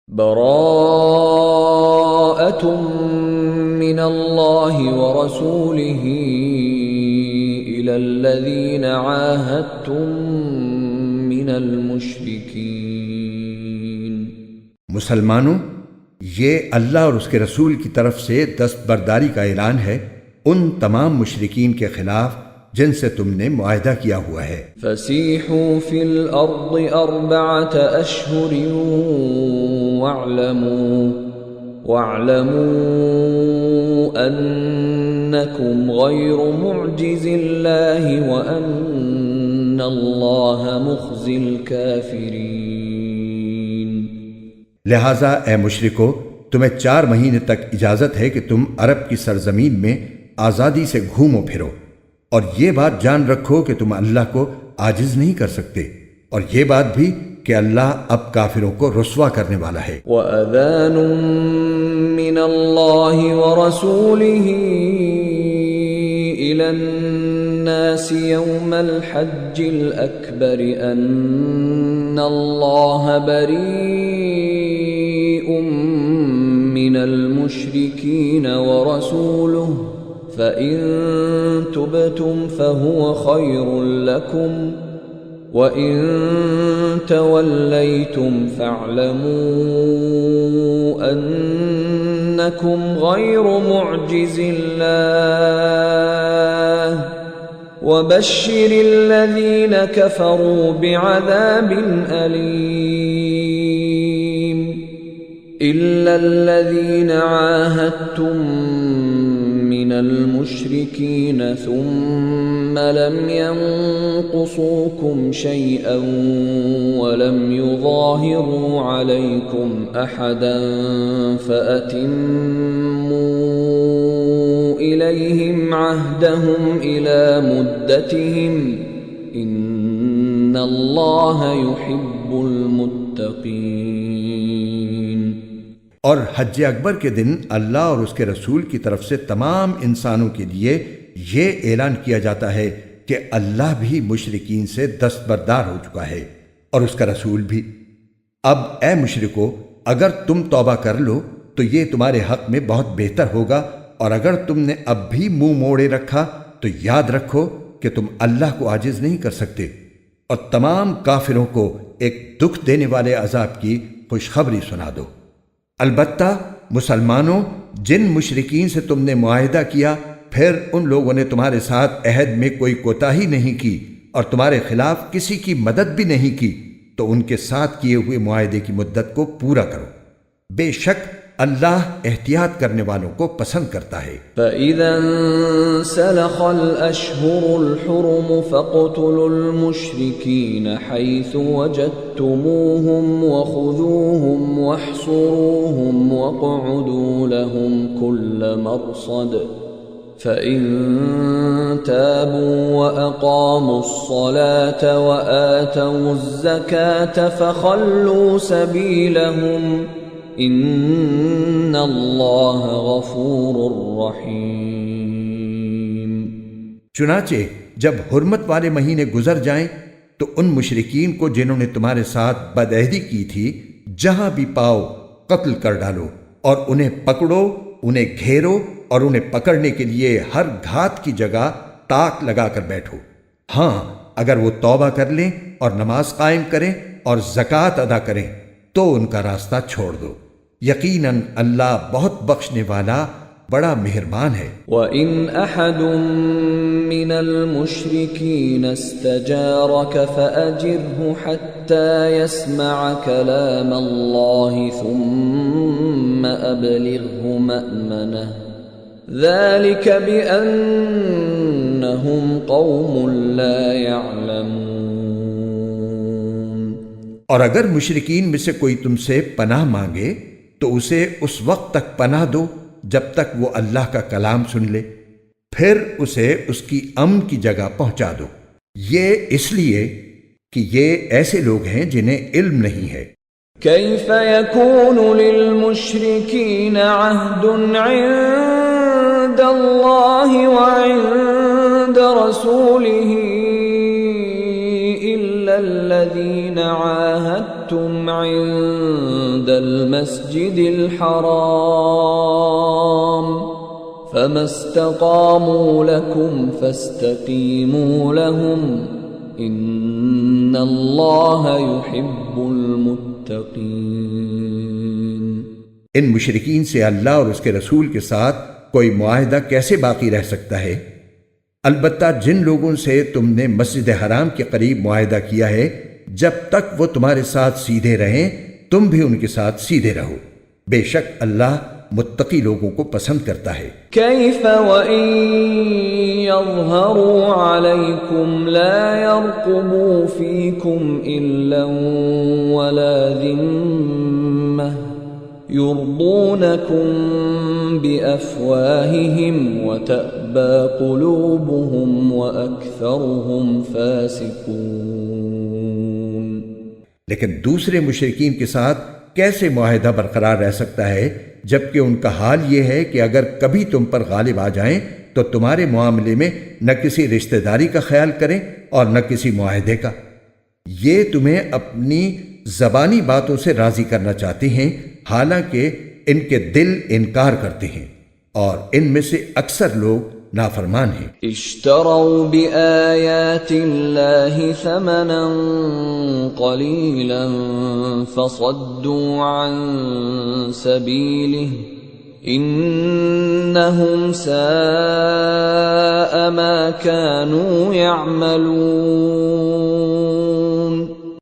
براءة من اللہ ورسولہ إلى الذین عاہدتم من المشرکین۔ مسلمانوں، یہ اللہ اور اس کے رسول کی طرف سے دستبرداری کا اعلان ہے ان تمام مشرکین کے خلاف جن سے تم نے معاہدہ کیا ہوا ہے۔ فسیحوا فی الارض 4 اشہر واعلموا انکم غیر معجز اللہ وان اللہ مخزی الکافرین۔ لہٰذا اے مشرکو، تمہیں 4 مہینے تک اجازت ہے کہ تم عرب کی سرزمین میں آزادی سے گھومو پھرو، اور یہ بات جان رکھو کہ تم اللہ کو عاجز نہیں کر سکتے، اور یہ بات بھی کہ اللہ اب کافروں کو رسوا کرنے والا ہے۔ وَأَذَانٌ مِّنَ اللَّهِ وَرَسُولِهِ إِلَى النَّاسِ يَوْمَ الْحَجِّ الْأَكْبَرِ أَنَّ اللَّهَ بَرِيءٌ مِّنَ الْمُشْرِكِينَ وَرَسُولُهُ فَإِن تُبْتُمْ فَهُوَ خَيْرٌ لَكُمْ وَإِن تَوَلَّيْتُمْ فَاعْلَمُوا أَنَّكُمْ غَيْرُ مُعْجِزِ اللَّهِ وَبَشِّرِ الَّذِينَ كَفَرُوا بِعَذَابٍ أَلِيمٍ إِلَّا الَّذِينَ عَاهَدتُّم من المشركين ثم لم ينقصوكم شيئا ولم يظاهروا عليكم أحدا فأتموا إليهم عهدهم إلى مدتهم إن الله يحب المتقين۔ اور حج اکبر کے دن اللہ اور اس کے رسول کی طرف سے تمام انسانوں کے لیے یہ اعلان کیا جاتا ہے کہ اللہ بھی مشرکین سے دستبردار ہو چکا ہے اور اس کا رسول بھی۔ اب اے مشرکو، اگر تم توبہ کر لو تو یہ تمہارے حق میں بہت بہتر ہوگا، اور اگر تم نے اب بھی منہ موڑے رکھا تو یاد رکھو کہ تم اللہ کو عاجز نہیں کر سکتے، اور تمام کافروں کو ایک دکھ دینے والے عذاب کی خوشخبری سنا دو۔ البتہ مسلمانوں، جن مشرکین سے تم نے معاہدہ کیا پھر ان لوگوں نے تمہارے ساتھ عہد میں کوئی کوتاہی نہیں کی اور تمہارے خلاف کسی کی مدد بھی نہیں کی، تو ان کے ساتھ کیے ہوئے معاہدے کی مدت کو پورا کرو، بے شک اللہ احتیاط کرنے والوں کو پسند کرتا ہے۔ فَإِذَا انسَلَخَ الْأَشْهُرُ الْحُرُمُ فَاقْتُلُوا الْمُشْرِكِينَ حَيْثُ وَجَدتُّمُوهُمْ وَخُذُوهُمْ وَاحْصُرُوهُمْ وَاقْعُدُوا لَهُمْ كُلَّ مَرْصَدٍ فَإِن تَابُوا وَأَقَامُوا الصَّلَاةَ وَآتَوُا الزَّكَاةَ فَخَلُّوا سَبِيلَهُمْ ان اللہ غفور رحیم۔ چنانچہ جب حرمت والے مہینے گزر جائیں تو ان مشرکین کو جنہوں نے تمہارے ساتھ بدعہدی کی تھی جہاں بھی پاؤ قتل کر ڈالو، اور انہیں پکڑو، انہیں گھیرو، اور انہیں پکڑنے کے لیے ہر گھات کی جگہ تاک لگا کر بیٹھو۔ ہاں، اگر وہ توبہ کر لیں اور نماز قائم کریں اور زکوٰۃ ادا کریں تو ان کا راستہ چھوڑ دو، یقیناً اللہ بہت بخشنے والا بڑا مہربان ہے۔ وَإِنْ أَحَدٌ مِّنَ الْمُشْرِكِينَ اسْتَجَارَكَ فَأَجِرْهُ حَتَّى يَسْمَعَ كَلَامَ اللَّهِ ثُمَّ أَبْلِغْهُ مَأْمَنَهُ ذَلِكَ بِأَنَّهُمْ قَوْمٌ لَا يَعْلَمُونَ۔ اور اگر مشرکین میں سے کوئی تم سے پناہ مانگے تو اسے اس وقت تک پناہ دو جب تک وہ اللہ کا کلام سن لے، پھر اسے اس کی امن کی جگہ پہنچا دو، یہ اس لیے کہ یہ ایسے لوگ ہیں جنہیں علم نہیں ہے۔ کیف یکون للمشرکین عہد عند اللہ وعند رسولہ الا الذین عاہدتم عند عند المسجد الحرام فما استقاموا لكم فاستقيموا لهم ان اللہ يحب المتقین۔ ان مشرکین سے اللہ اور اس کے رسول کے ساتھ کوئی معاہدہ کیسے باقی رہ سکتا ہے؟ البتہ جن لوگوں سے تم نے مسجد حرام کے قریب معاہدہ کیا ہے، جب تک وہ تمہارے ساتھ سیدھے رہیں تم بھی ان کے ساتھ سیدھے رہو، بے شک اللہ متقی لوگوں کو پسند کرتا ہے۔ کیف وَإِن يَظْهَرُوا عَلَيْكُمْ لَا يَرْقُبُوا فِيكُمْ إِلًّا وَلَا ذِمَّةً يُرْضُونَكُمْ بِأَفْوَاهِهِمْ وَتَأْبَى قُلُوبُهُمْ وَأَكْثَرُهُمْ فَاسِقُونَ۔ لیکن دوسرے مشرکین کے ساتھ کیسے معاہدہ برقرار رہ سکتا ہے جبکہ ان کا حال یہ ہے کہ اگر کبھی تم پر غالب آ جائیں تو تمہارے معاملے میں نہ کسی رشتہ داری کا خیال کریں اور نہ کسی معاہدے کا۔ یہ تمہیں اپنی زبانی باتوں سے راضی کرنا چاہتے ہیں، حالانکہ ان کے دل انکار کرتے ہیں اور ان میں سے اکثر لوگ نافرمان ہیں۔ اشتروا بآیات اللہ ثمنا قلیلا فصدوا عن سبیلہ انہم ساء ما كانوا يعملون۔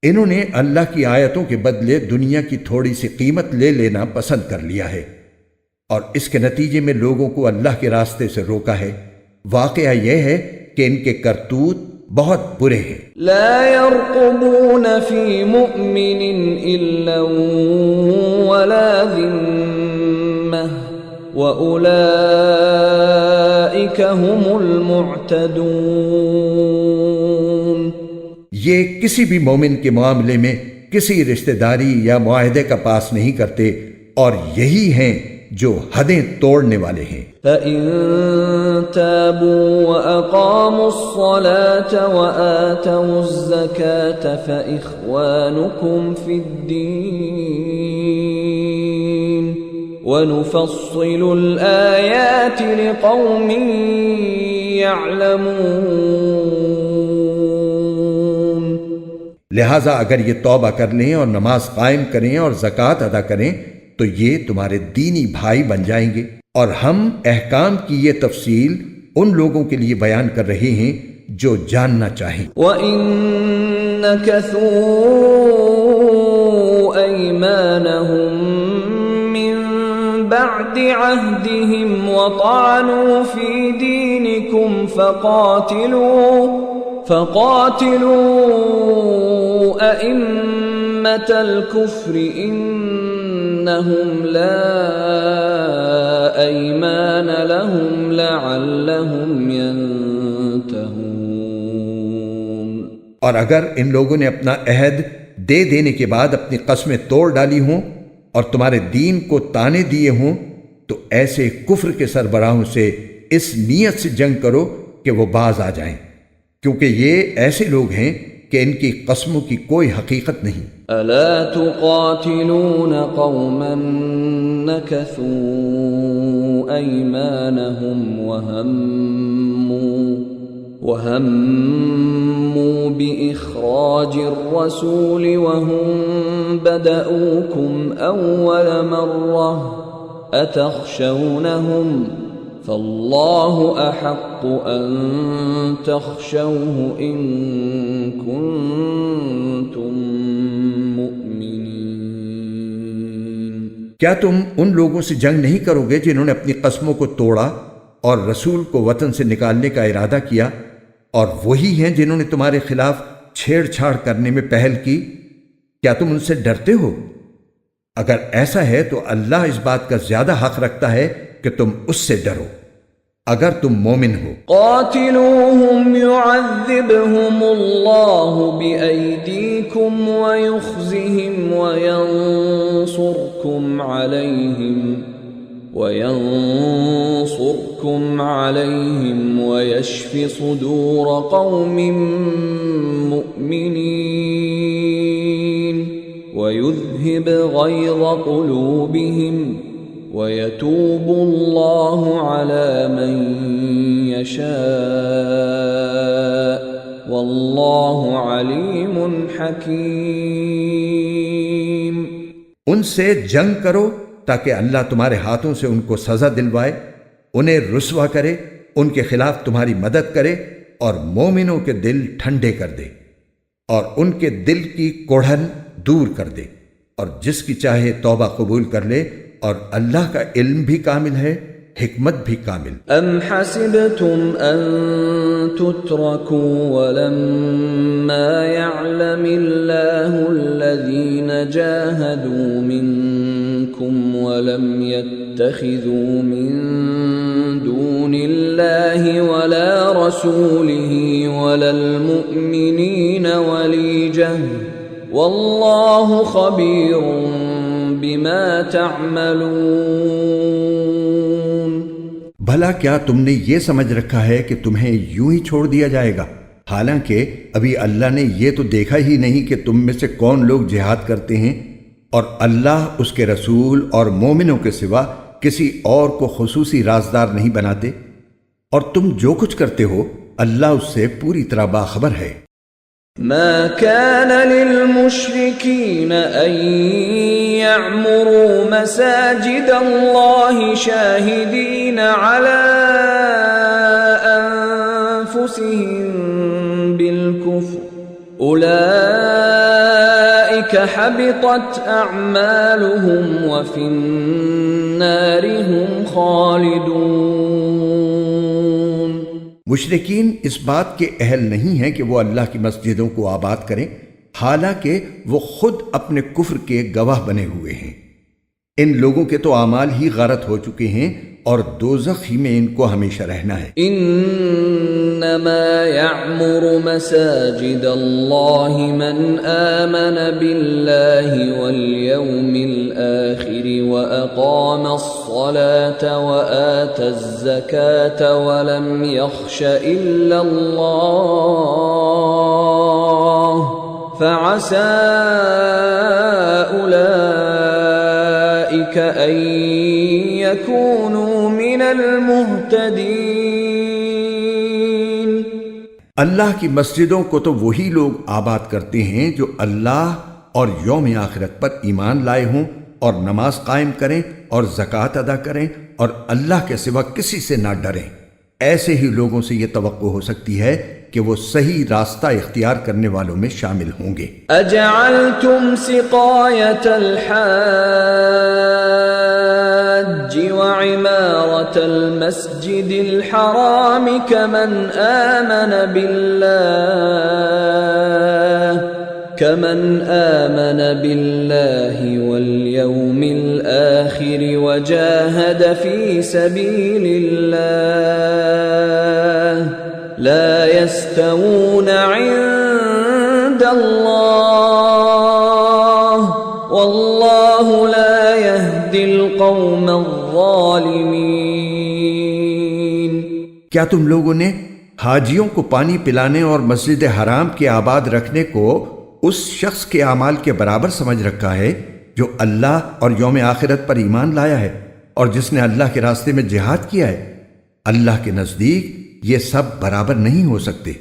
انہوں نے اللہ کی آیتوں کے بدلے دنیا کی تھوڑی سی قیمت لے لینا پسند کر لیا ہے، اور اس کے نتیجے میں لوگوں کو اللہ کے راستے سے روکا ہے۔ واقعہ یہ ہے کہ ان کے کرتوت بہت برے ہیں۔ لا يرقبون في مؤمن الا ولا ذمة واولئك هم المعتدون۔ یہ کسی بھی مومن کے معاملے میں کسی رشتہ داری یا معاہدے کا پاس نہیں کرتے، اور یہی ہیں جو حدیں توڑنے والے ہیں۔ فَإِن تَابُوا وَأَقَامُوا الصَّلَاةَ وَآتَوُا الزَّكَاةَ فَإِخْوَانُكُمْ فِي الدِّينِ وَنُفَصِّلُ الْآيَاتِ لِقَوْمٍ يَعْلَمُونَ۔ لہٰذا اگر یہ توبہ کر لیں اور نماز قائم کریں اور زکوٰۃ ادا کریں تو یہ تمہارے دینی بھائی بن جائیں گے، اور ہم احکام کی یہ تفصیل ان لوگوں کے لیے بیان کر رہے ہیں جو جاننا چاہیں۔ وَإِن نَكَثُوا أَيْمَانَهُمْ مِن بَعْدِ عَهْدِهِمْ وَطَعَنُوا فِي دِينِكُمْ فَقَاتِلُوا أَئِمَّةَ الْكُفْرِ إِنَّهُمْ لَا أَيْمَانَ لَهُمْ لَعَلَّهُمْ يَنْتَهُونَ۔ اور اگر ان لوگوں نے اپنا عہد دے دینے کے بعد اپنی قسمیں توڑ ڈالی ہوں اور تمہارے دین کو تانے دیے ہوں تو ایسے کفر کے سربراہوں سے اس نیت سے جنگ کرو کہ وہ باز آ جائیں، کیونکہ یہ ایسے لوگ ہیں کہ ان کی قسموں کی کوئی حقیقت نہیں۔ الا تقاتلون قوما نكثوا ايمانهم وهموا باخراج الرسول وهم بدؤوكم اول مره اتخشونهم فالله احق ان تخشوه ان كنتم مؤمنين۔ کیا تم ان لوگوں سے جنگ نہیں کرو گے جنہوں نے اپنی قسموں کو توڑا اور رسول کو وطن سے نکالنے کا ارادہ کیا، اور وہی ہیں جنہوں نے تمہارے خلاف چھیڑ چھاڑ کرنے میں پہل کی؟ کیا تم ان سے ڈرتے ہو؟ اگر ایسا ہے تو اللہ اس بات کا زیادہ حق رکھتا ہے کہ تم اس سے ڈرو اگر تم مومن ہو۔ قاتلوہم يعذبہم اللہ بأیدیکم ویخزہم وینصرکم علیہم ویشف صدور قوم مؤمنین ويذهب غيظ قلوبهم ويتوب الله على من يشاء والله عليم حكيم۔ ان سے جنگ کرو تاکہ اللہ تمہارے ہاتھوں سے ان کو سزا دلوائے، انہیں رسوا کرے، ان کے خلاف تمہاری مدد کرے اور مومنوں کے دل ٹھنڈے کر دے اور ان کے دل کی کوڑھن دور کر دے، اور جس کی چاہے توبہ قبول کر لے، اور اللہ کا علم بھی کامل ہے، حکمت بھی کامل۔ ام حسبتم ان تتركوا ولما يعلم الله الذين جاهدوا منكم ولم يتخذوا من دون الله ولا رسوله ولا المؤمنين وليجة والله خبير بما تعملون۔ بھلا کیا تم نے یہ سمجھ رکھا ہے کہ تمہیں یوں ہی چھوڑ دیا جائے گا، حالانکہ ابھی اللہ نے یہ تو دیکھا ہی نہیں کہ تم میں سے کون لوگ جہاد کرتے ہیں، اور اللہ اس کے رسول اور مومنوں کے سوا کسی اور کو خصوصی رازدار نہیں بناتے، اور تم جو کچھ کرتے ہو اللہ اس سے پوری طرح باخبر ہے۔ ما كان للمشركين أن يعمروا مساجد الله شاهدين على أنفسهم بالكفر أولئك حبطت أعمالهم وفي النار هم خالدون۔ مشرکین اس بات کے اہل نہیں ہیں کہ وہ اللہ کی مسجدوں کو آباد کریں، حالانکہ وہ خود اپنے کفر کے گواہ بنے ہوئے ہیں۔ ان لوگوں کے تو اعمال ہی غارت ہو چکے ہیں اور دوزخ ہی میں ان کو ہمیشہ رہنا ہے۔ انما يعمر مساجد الله من آمن بالله واليوم الآخر وأقام الصلاة وآتى الزكاة ولم يخش إلا الله فعسى أولئك أن يكونوا من المهتدين۔ اللہ کی مسجدوں کو تو وہی لوگ آباد کرتے ہیں جو اللہ اور یوم آخرت پر ایمان لائے ہوں اور نماز قائم کریں اور زکوٰۃ ادا کریں اور اللہ کے سوا کسی سے نہ ڈریں۔ ایسے ہی لوگوں سے یہ توقع ہو سکتی ہے کہ وہ صحیح راستہ اختیار کرنے والوں میں شامل ہوں گے۔ اجعلتم سقایۃ الحاج وعمارة المسجد الحرام كمن آمن بالله واليوم الآخر وجاهد في سبيل الله لا يستوون عند الله والله لا يهدي القوم الظالمين۔ کیا تم لوگوں نے حاجیوں کو پانی پلانے اور مسجد حرام کے آباد رکھنے کو اس شخص کے اعمال کے برابر سمجھ رکھا ہے جو اللہ اور یوم آخرت پر ایمان لایا ہے اور جس نے اللہ کے راستے میں جہاد کیا ہے؟ اللہ کے نزدیک یہ سب برابر نہیں ہو سکتے،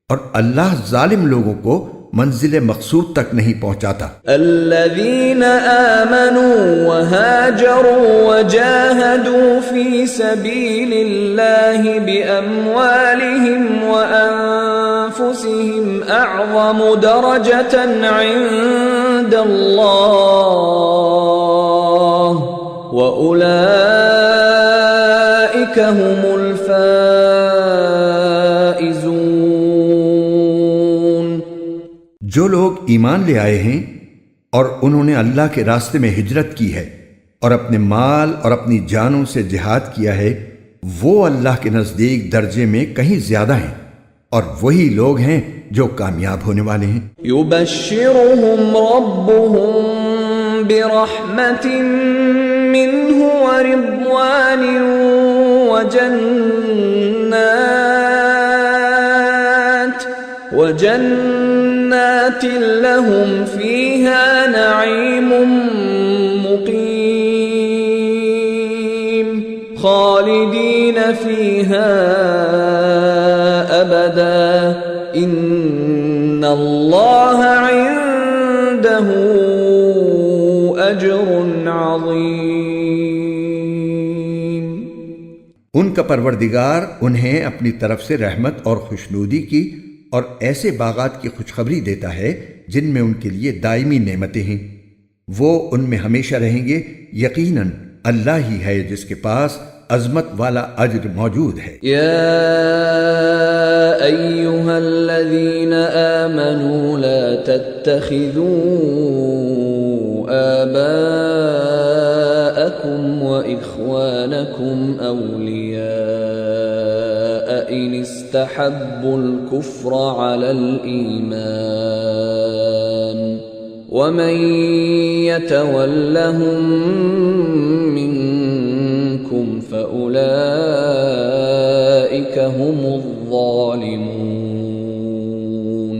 اور اللہ ظالم لوگوں کو منزل مقصود تک نہیں پہنچاتا۔ الذين آمنوا وهاجروا وجاهدوا في سبيل الله بأموالهم وأنفسهم أعظم درجة عند الله وأولئك هم الفائزون۔ جو لوگ ایمان لے آئے ہیں اور انہوں نے اللہ کے راستے میں ہجرت کی ہے اور اپنے مال اور اپنی جانوں سے جہاد کیا ہے، وہ اللہ کے نزدیک درجے میں کہیں زیادہ ہیں، اور وہی لوگ ہیں جو کامیاب ہونے والے ہیں۔ يبشرهم ربهم برحمة منه ورضوان وجنات جنات لهم فيها نعيم مقيم خالدين فيها أبدا إن الله عنده أجر عظيم۔ ان کا پروردگار انہیں اپنی طرف سے رحمت اور خوشنودی کی اور ایسے باغات کی خوشخبری دیتا ہے جن میں ان کے لیے دائمی نعمتیں ہیں، وہ ان میں ہمیشہ رہیں گے، یقیناً اللہ ہی ہے جس کے پاس عظمت والا اجر موجود ہے۔ یا ایہا الذین آمنوا لا تتخذوا آباءکم وإخوانکم اولیاء ان استحبوا الكفر على الإيمان ومن يتولهم منكم فأولئك هم الظالمون۔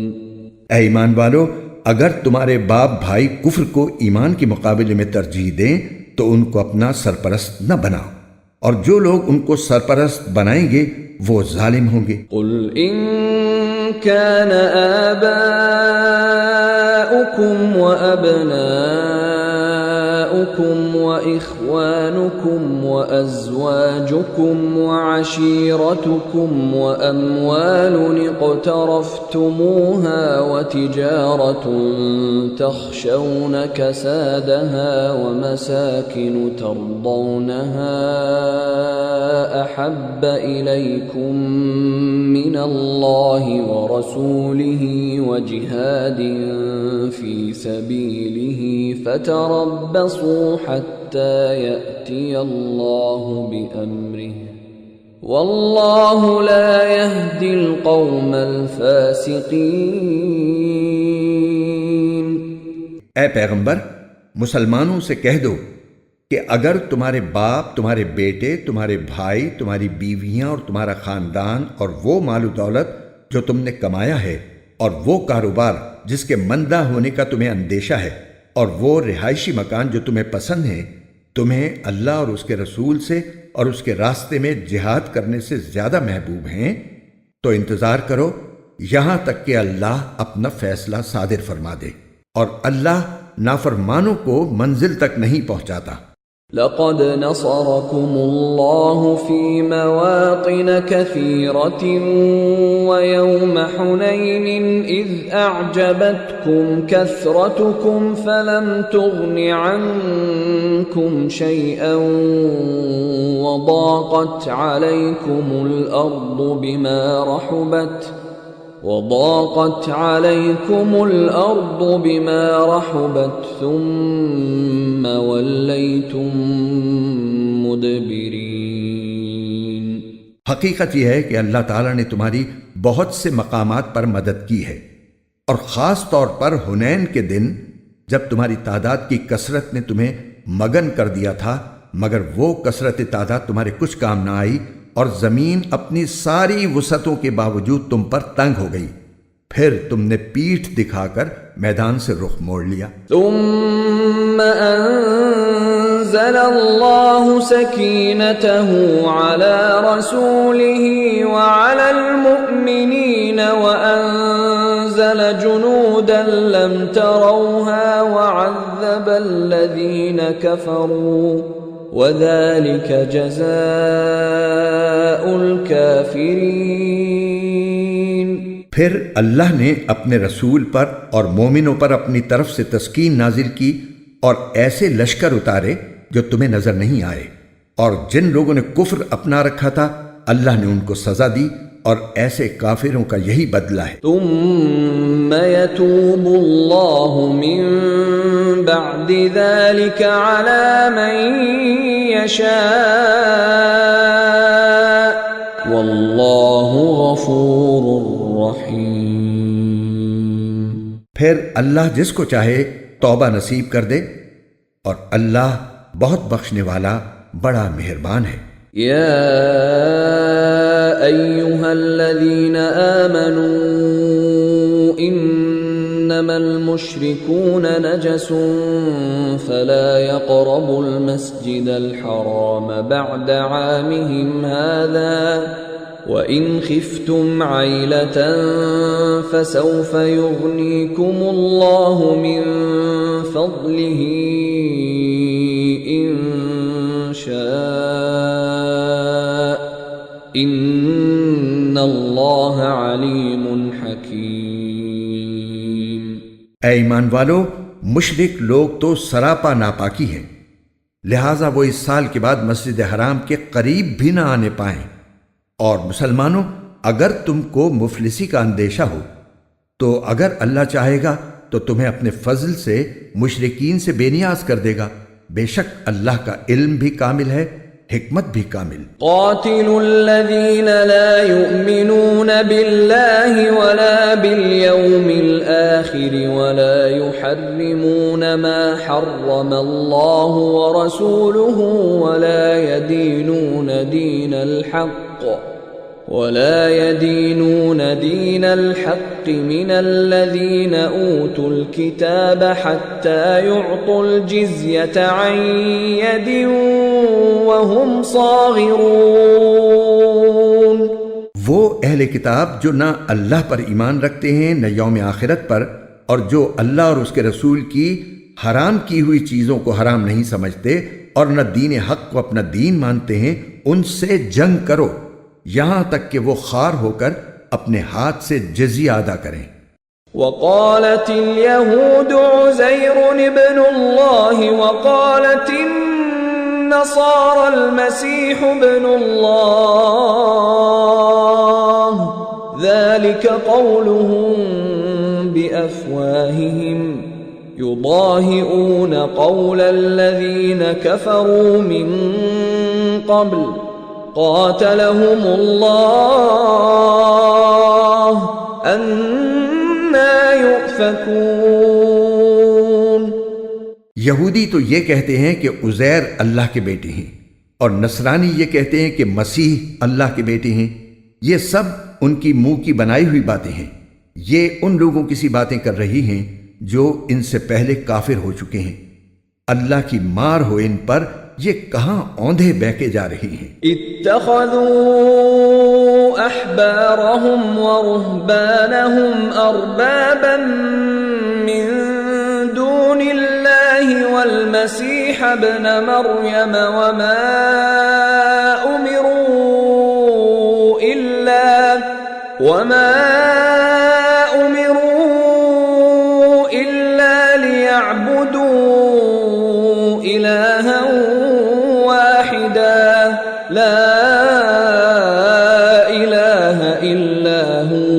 اے ایمان والو، اگر تمہارے باپ بھائی کفر کو ایمان کے مقابلے میں ترجیح دیں تو ان کو اپنا سرپرست نہ بناؤ، اور جو لوگ ان کو سرپرست بنائیں گے وہ ظالم ہوں گے۔ قل ان كان آباؤكم وأبناؤكم وإخوانكم وأزواجكم وعشيرتكم وأموال اقترفتموها وتجارة تخشون كسادها ومساكن ترضونها أحب إليكم من الله ورسوله وجهاد في سبيله فتربصوا حتى يأتي الله بأمره والله لا يهدي القوم الفاسقين۔ اے پیغمبر، مسلمانوں سے کہہ دو کہ اگر تمہارے باپ، تمہارے بیٹے، تمہارے بھائی، تمہاری بیویاں اور تمہارا خاندان اور وہ مال و دولت جو تم نے کمایا ہے اور وہ کاروبار جس کے مندہ ہونے کا تمہیں اندیشہ ہے اور وہ رہائشی مکان جو تمہیں پسند ہیں، تمہیں اللہ اور اس کے رسول سے اور اس کے راستے میں جہاد کرنے سے زیادہ محبوب ہیں، تو انتظار کرو یہاں تک کہ اللہ اپنا فیصلہ صادر فرما دے، اور اللہ نافرمانوں کو منزل تک نہیں پہنچاتا۔ لقد نصركم الله في مواطن كثيرة ويوم حنين إذ أعجبتكم كثرتكم فلم تغن عنكم شيئا وضاقت عليكم الأرض بما رحبت ثم وليتم مدبرين۔ حقیقت یہ ہے کہ اللہ تعالیٰ نے تمہاری بہت سے مقامات پر مدد کی ہے، اور خاص طور پر حنین کے دن جب تمہاری تعداد کی کثرت نے تمہیں مگن کر دیا تھا، مگر وہ کثرت تعداد تمہارے کچھ کام نہ آئی، اور زمین اپنی ساری وسعتوں کے باوجود تم پر تنگ ہو گئی، پھر تم نے پیٹھ دکھا کر میدان سے رخ موڑ لیا۔ ثم انزل الله سكينته على رسوله وعلى المؤمنين وأنزل جنودا لم تروها وعذب الذين كفروا وَذَلِكَ جَزَاءُ الْكَافِرِينَ۔ پھر اللہ نے اپنے رسول پر اور مومنوں پر اپنی طرف سے تسکین نازل کی اور ایسے لشکر اتارے جو تمہیں نظر نہیں آئے، اور جن لوگوں نے کفر اپنا رکھا تھا اللہ نے ان کو سزا دی، اور ایسے کافروں کا یہی بدلہ ہے۔ ثم يتوب الله من بعد ذلك على من يشاء والله غفور رحيم۔ پھر اللہ جس کو چاہے توبہ نصیب کر دے، اور اللہ بہت بخشنے والا بڑا مہربان ہے۔ يا أيها الذين آمنوا إن إنما المشركون نجس فلا يقربوا المسجد الحرام بعد عامهم هذا وإن خفتم عيلة فسوف يغنيكم الله من فضله إن شاء إن الله عليم حكيم۔ اے ایمان والو، مشرک لوگ تو سراپا ناپاکی ہیں، لہٰذا وہ اس سال کے بعد مسجد حرام کے قریب بھی نہ آنے پائیں۔ اور مسلمانوں، اگر تم کو مفلسی کا اندیشہ ہو تو اگر اللہ چاہے گا تو تمہیں اپنے فضل سے مشرکین سے بے نیاز کر دے گا، بے شک اللہ کا علم بھی کامل ہے، حکمت بھی کامل۔ قاتلوا الذین لا یؤمنون باللہ ولا بالیوم الآخر ولا يحرمون ما حرم اللہ ورسولہ ولا يدينون دين الحق من الذين أوتوا الكتاب حتى يعطوا الجزية عن يد وهم صاغرون۔ وہ اہل کتاب جو نہ اللہ پر ایمان رکھتے ہیں نہ یوم آخرت پر، اور جو اللہ اور اس کے رسول کی حرام کی ہوئی چیزوں کو حرام نہیں سمجھتے اور نہ دین حق کو اپنا دین مانتے ہیں، ان سے جنگ کرو یہاں تک کہ وہ خوار ہو کر اپنے ہاتھ سے جزیہ ادا کریں۔ وقالت اليهود عزير ابن الله وقالت النصارى المسيح ابن الله ذلك قولهم بأفواههم يضاهئون قول الذين كفروا من قبل قاتلهم الله أَنَّى يُؤْفَكُونَ۔ یہودی تو یہ کہتے ہیں کہ عزیر اللہ کے بیٹے ہیں، اور نصرانی یہ کہتے ہیں کہ مسیح اللہ کے بیٹے ہیں۔ یہ سب ان کی منہ کی بنائی ہوئی باتیں ہیں، یہ ان لوگوں کی سی باتیں کر رہی ہیں جو ان سے پہلے کافر ہو چکے ہیں۔ اللہ کی مار ہو ان پر، یہ کہاں اوندھے بہکے جا رہی ہیں۔ اتخذوا احبارهم ورهبانهم اربابا من دون الله والمسيح ابن مريم وما امروا الا ليعبدوا الها لا الہ الا هو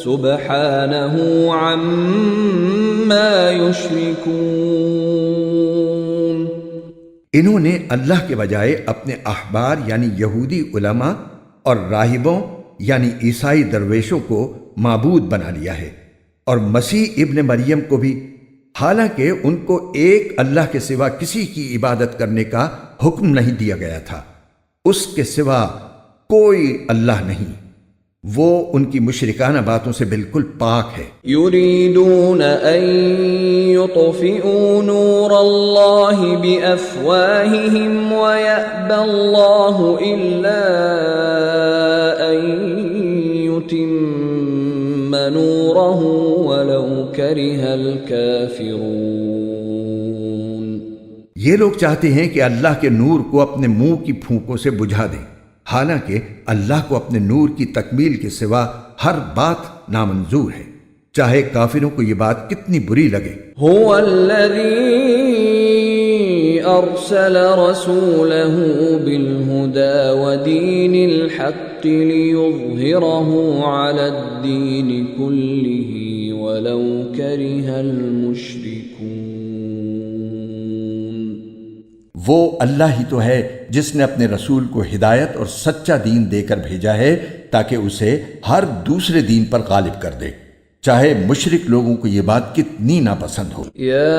سبحانہ عما یشرکون۔ انہوں نے اللہ کے بجائے اپنے احبار یعنی یہودی علماء اور راہبوں یعنی عیسائی درویشوں کو معبود بنا لیا ہے، اور مسیح ابن مریم کو بھی، حالانکہ ان کو ایک اللہ کے سوا کسی کی عبادت کرنے کا حکم نہیں دیا گیا تھا، اس کے سوا کوئی اللہ نہیں۔ وہ ان کی مشرکانہ باتوں سے بالکل پاک ہے۔ یریدون ان یطفئوا نور اللہ بافواہہم ویأبی اللہ الا ان یتم نورہ ولو کرہ الکافرون۔ یہ لوگ چاہتے ہیں کہ اللہ کے نور کو اپنے منہ کی پھونکوں سے بجھا دیں، حالانکہ اللہ کو اپنے نور کی تکمیل کے سوا ہر بات نامنظور ہے، چاہے کافروں کو یہ بات کتنی بری لگے۔ هو الذی ارسل رسولہ بالہدى ودین الحق لیظہرہ علی الدین کلہ ولو کرہ المشرکون۔ وہ اللہ ہی تو ہے جس نے اپنے رسول کو ہدایت اور سچا دین دے کر بھیجا ہے تاکہ اسے ہر دوسرے دین پر غالب کر دے، چاہے مشرک لوگوں کو یہ بات کتنی ناپسند ہو۔ یا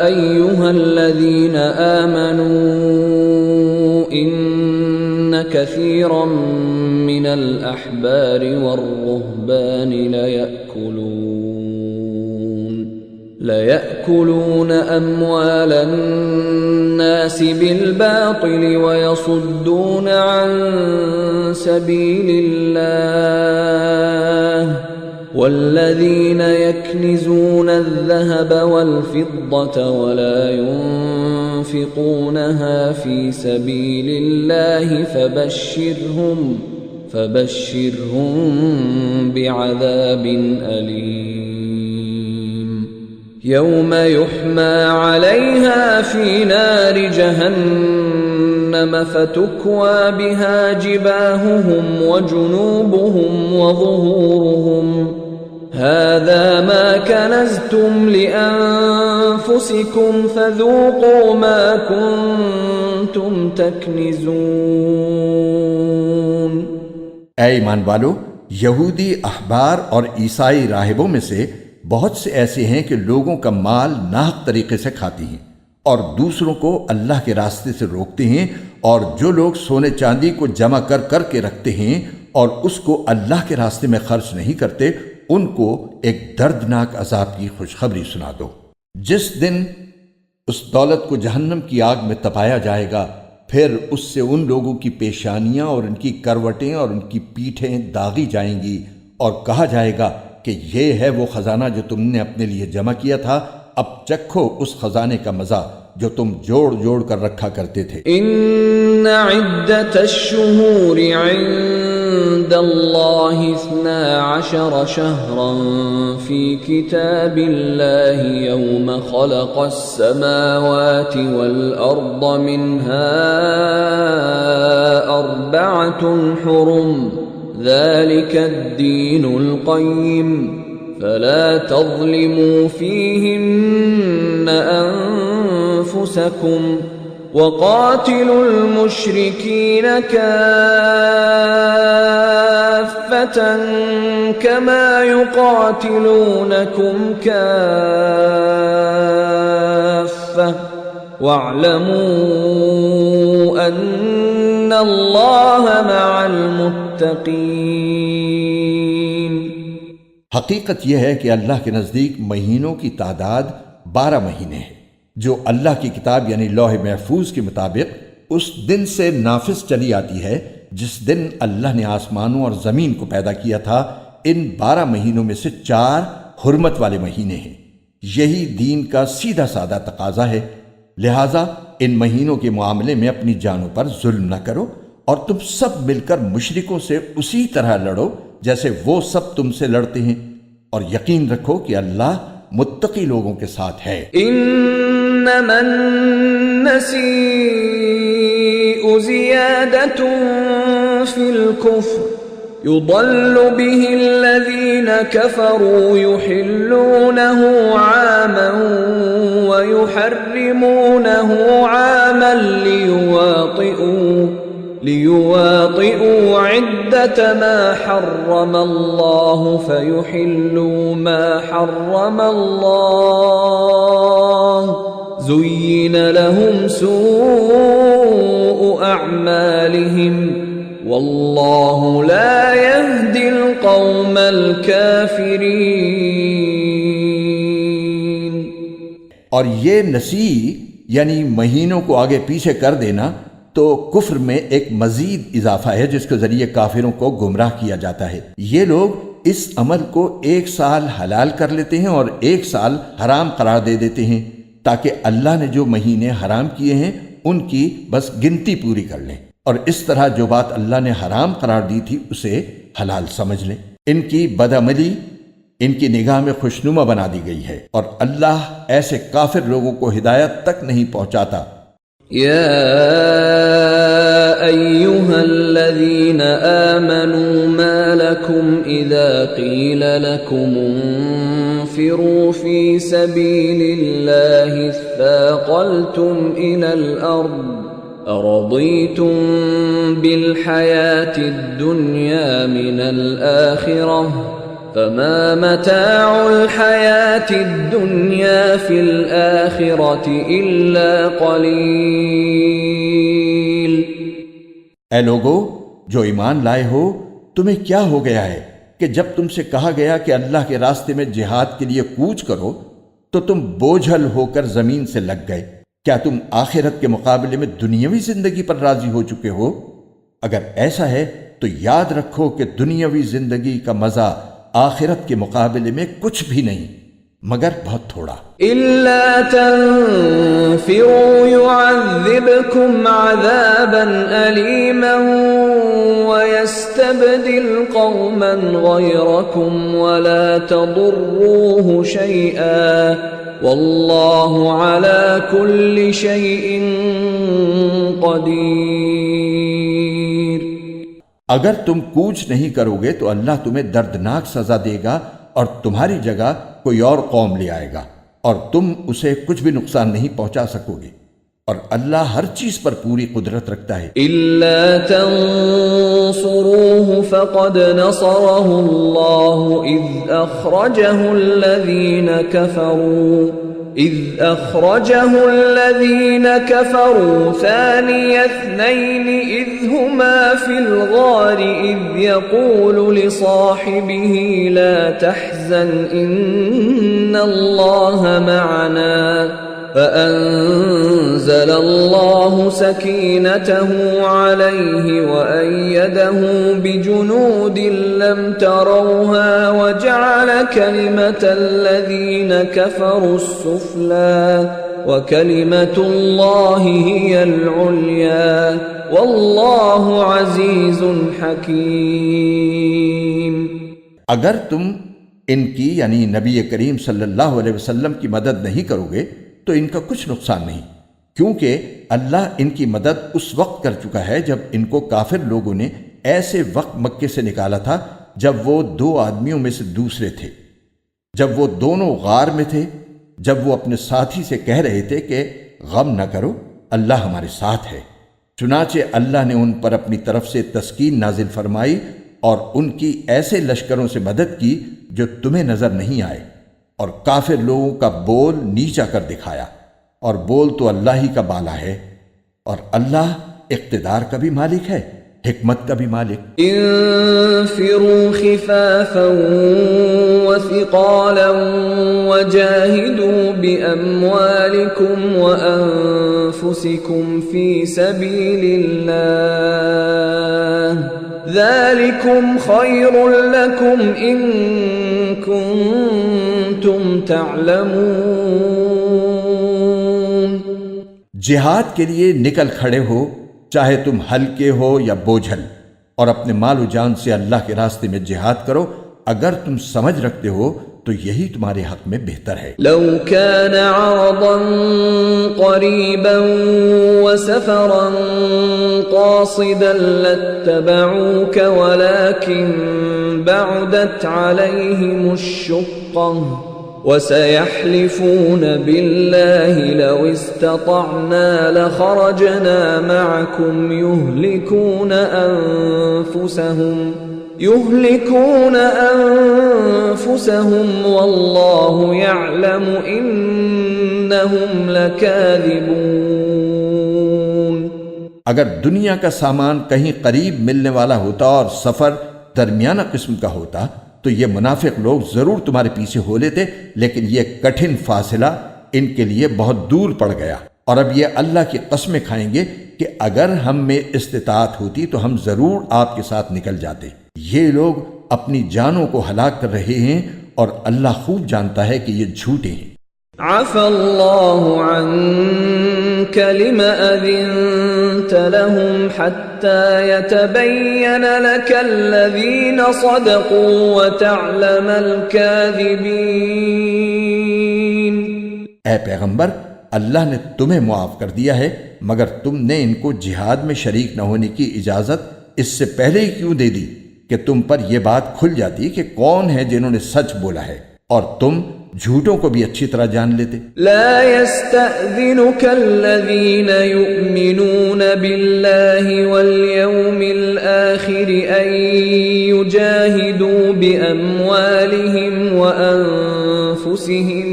ایہا الذین آمنوا ان کثیرا من الأحبار والرهبان ليأكلون أموال الناس بالباطل ويصدون عن سبيل الله والذين يكنزون الذهب والفضة ولا ينفقونها في سبيل الله فبشرهم بعذاب أليم يوم يحمى عليها في نار جهنم فتكوى بها جباههم وجنوبهم وظهورهم هذا ما كنزتم لأنفسكم فذوقوا ما كنتم تكنزون۔ اے ایمان والو، یہودی احبار اور عیسائی راہبوں میں سے بہت سے ایسے ہیں کہ لوگوں کا مال ناحق طریقے سے کھاتی ہیں اور دوسروں کو اللہ کے راستے سے روکتے ہیں، اور جو لوگ سونے چاندی کو جمع کر کر کے رکھتے ہیں اور اس کو اللہ کے راستے میں خرچ نہیں کرتے، ان کو ایک دردناک عذاب کی خوشخبری سنا دو۔ جس دن اس دولت کو جہنم کی آگ میں تپایا جائے گا، پھر اس سے ان لوگوں کی پیشانیاں اور ان کی کروٹیں اور ان کی پیٹھیں داغی جائیں گی، اور کہا جائے گا کہ یہ ہے وہ خزانہ جو تم نے اپنے لیے جمع کیا تھا، اب چکھو اس خزانے کا مزہ جو تم جوڑ جوڑ کر رکھا کرتے تھے۔ ان عدت الشہور عند اللہ 12 شہرا فی کتاب اللہ یوم خلق السماوات والارض منها 4 حرم ذلك الدين القيم فلا تظلموا فيهن أنفسكم وقاتلوا المشركين كافة كما يقاتلونكم كافة واعلموا أن الله مع المتقين۔ حقیقت یہ ہے کہ اللہ کے نزدیک مہینوں کی تعداد 12 مہینے ہے، جو اللہ کی کتاب یعنی لوح محفوظ کے مطابق اس دن سے نافذ چلی آتی ہے جس دن اللہ نے آسمانوں اور زمین کو پیدا کیا تھا۔ ان 12 مہینوں میں سے 4 حرمت والے مہینے ہیں۔ یہی دین کا سیدھا سادہ تقاضا ہے، لہٰذا ان مہینوں کے معاملے میں اپنی جانوں پر ظلم نہ کرو، اور تم سب مل کر مشرکوں سے اسی طرح لڑو جیسے وہ سب تم سے لڑتے ہیں، اور یقین رکھو کہ اللہ متقی لوگوں کے ساتھ ہے۔ انما النسیء زیادۃ فی الکفر يضل به الذين كفروا يحلونه عاما ويحرمونه عاما ليواطئوا عدة ما حرم الله فيحلوا ما حرم الله زين لهم سوء أعمالهم والله لا يهدي القوم الكافرين۔ اور یہ نسیء یعنی مہینوں کو آگے پیچھے کر دینا تو کفر میں ایک مزید اضافہ ہے جس کے ذریعے کافروں کو گمراہ کیا جاتا ہے۔ یہ لوگ اس عمل کو 1 سال حلال کر لیتے ہیں اور 1 سال حرام قرار دے دیتے ہیں تاکہ اللہ نے جو مہینے حرام کیے ہیں ان کی بس گنتی پوری کر لیں، اور اس طرح جو بات اللہ نے حرام قرار دی تھی اسے حلال سمجھ لیں۔ ان کی بدعملی ان کی نگاہ میں خوشنما بنا دی گئی ہے، اور اللہ ایسے کافر لوگوں کو ہدایت تک نہیں پہنچاتا۔ يا أيها الذين آمنوا ما لكم إذا قيل لكم انفروا في سبيل الله اثاقلتم إلى الأرض أرضيتم بالحياة الدنيا من الآخرة فما متاع الحياة الدنيا في الآخرة إلا قليل۔ اے لوگو جو ایمان لائے ہو، تمہیں کیا ہو گیا ہے کہ جب تم سے کہا گیا کہ اللہ کے راستے میں جہاد کے لیے کوچ کرو تو تم بوجھل ہو کر زمین سے لگ گئے؟ کیا تم آخرت کے مقابلے میں دنیاوی زندگی پر راضی ہو چکے ہو؟ اگر ایسا ہے تو یاد رکھو کہ دنیاوی زندگی کا مزہ آخرت کے مقابلے میں کچھ بھی نہیں مگر بہت تھوڑا۔ إِلَّا تَنفِرُوا يُعَذِّبْكُمْ عَذَابًا أَلِيمًا وَيَسْتَبْدِلْ قَوْمًا غَيْرَكُمْ وَلَا تَضُرُّوهُ شَيْئًا وَاللَّهُ عَلَى كُلِّ شَيْءٍ قَدِيرٌ۔ اگر تم کوچ نہیں کرو گے تو اللہ تمہیں دردناک سزا دے گا اور تمہاری جگہ کوئی اور قوم لے آئے گا اور تم اسے کچھ بھی نقصان نہیں پہنچا سکو گے، اور اللہ ہر چیز پر پوری قدرت رکھتا ہے۔ إِلَّا تَنصُرُوهُ فَقَدْ نَصَرَهُ اللَّهُ إِذْ أَخْرَجَهُ الَّذِينَ كَفَرُوا ثَانِيَ اثْنَيْنِ إِذْ هُمَا فِي الْغَارِ إِذْ يَقُولُ لِصَاحِبِهِ لَا تَحْزَنْ إِنَّ اللَّهَ مَعَنَا فَأَنزَلَ اللَّهُ سَكِينَتَهُ عَلَيْهِ وَأَيَّدَهُ بِجُنُودٍ لَّمْ تَرَوْهَا وَجَعَلَ كَلِمَةَ الَّذِينَ كَفَرُوا السُّفْلَىٰ وَكَلِمَةُ اللَّهِ هِيَ الْعُلْيَا وَاللَّهُ عَزِيزٌ حَكِيمٌ۔ اگر تم ان کی یعنی نبی کریم صلی اللہ علیہ وسلم کی مدد نہیں کرو گے تو ان کا کچھ نقصان نہیں، کیونکہ اللہ ان کی مدد اس وقت کر چکا ہے جب ان کو کافر لوگوں نے ایسے وقت مکے سے نکالا تھا جب وہ دو آدمیوں میں سے دوسرے تھے، جب وہ دونوں غار میں تھے، جب وہ اپنے ساتھی سے کہہ رہے تھے کہ غم نہ کرو، اللہ ہمارے ساتھ ہے۔ چنانچہ اللہ نے ان پر اپنی طرف سے تسکین نازل فرمائی اور ان کی ایسے لشکروں سے مدد کی جو تمہیں نظر نہیں آئے، اور کافر لوگوں کا بول نیچا کر دکھایا، اور بول تو اللہ ہی کا بالا ہے، اور اللہ اقتدار کا بھی مالک ہے، حکمت کا بھی مالک۔ انفروا خفافا وثقالا وجاهدوا بأموالكم وأنفسكم في سبيل الله ذلكم خير لكم إن كنتم تعلمون۔ جہاد کے لیے نکل کھڑے ہو، چاہے تم ہلکے ہو یا بوجھل، اور اپنے مال و جان سے اللہ کے راستے میں جہاد کرو، اگر تم سمجھ رکھتے ہو تو یہی تمہارے حق میں بہتر ہے۔ لو كان عرضا قريبا وسفرا قاصدا لاتبعوك ولكن بعدت عليهم الشقة وسيحلفون بالله لو استطعنا لخرجنا معكم يهلكون أنفسهم والله يعلم إنهم لكاذبون۔ اگر دنیا کا سامان کہیں قریب ملنے والا ہوتا اور سفر درمیانہ قسم کا ہوتا تو یہ منافق لوگ ضرور تمہارے پیچھے ہو لیتے، لیکن یہ کٹھن فاصلہ ان کے لیے بہت دور پڑ گیا، اور اب یہ اللہ کی قسمیں کھائیں گے کہ اگر ہم میں استطاعت ہوتی تو ہم ضرور آپ کے ساتھ نکل جاتے۔ یہ لوگ اپنی جانوں کو ہلاک کر رہے ہیں اور اللہ خوب جانتا ہے کہ یہ جھوٹے ہیں۔ عفى الله عنك لما أذنت لهم حتى يتبين لك الذين صدقوا وتعلم الكاذبين۔ اے پیغمبر، اللہ نے تمہیں معاف کر دیا ہے، مگر تم نے ان کو جہاد میں شریک نہ ہونے کی اجازت اس سے پہلے ہی کیوں دے دی کہ تم پر یہ بات کھل جاتی کہ کون ہے جنہوں نے سچ بولا ہے، اور تم جھوٹوں کو بھی اچھی طرح جان لیتے۔ لا يستأذنك الذين يؤمنون بالله واليوم الآخر أن يجاهدوا بأموالهم وأنفسهم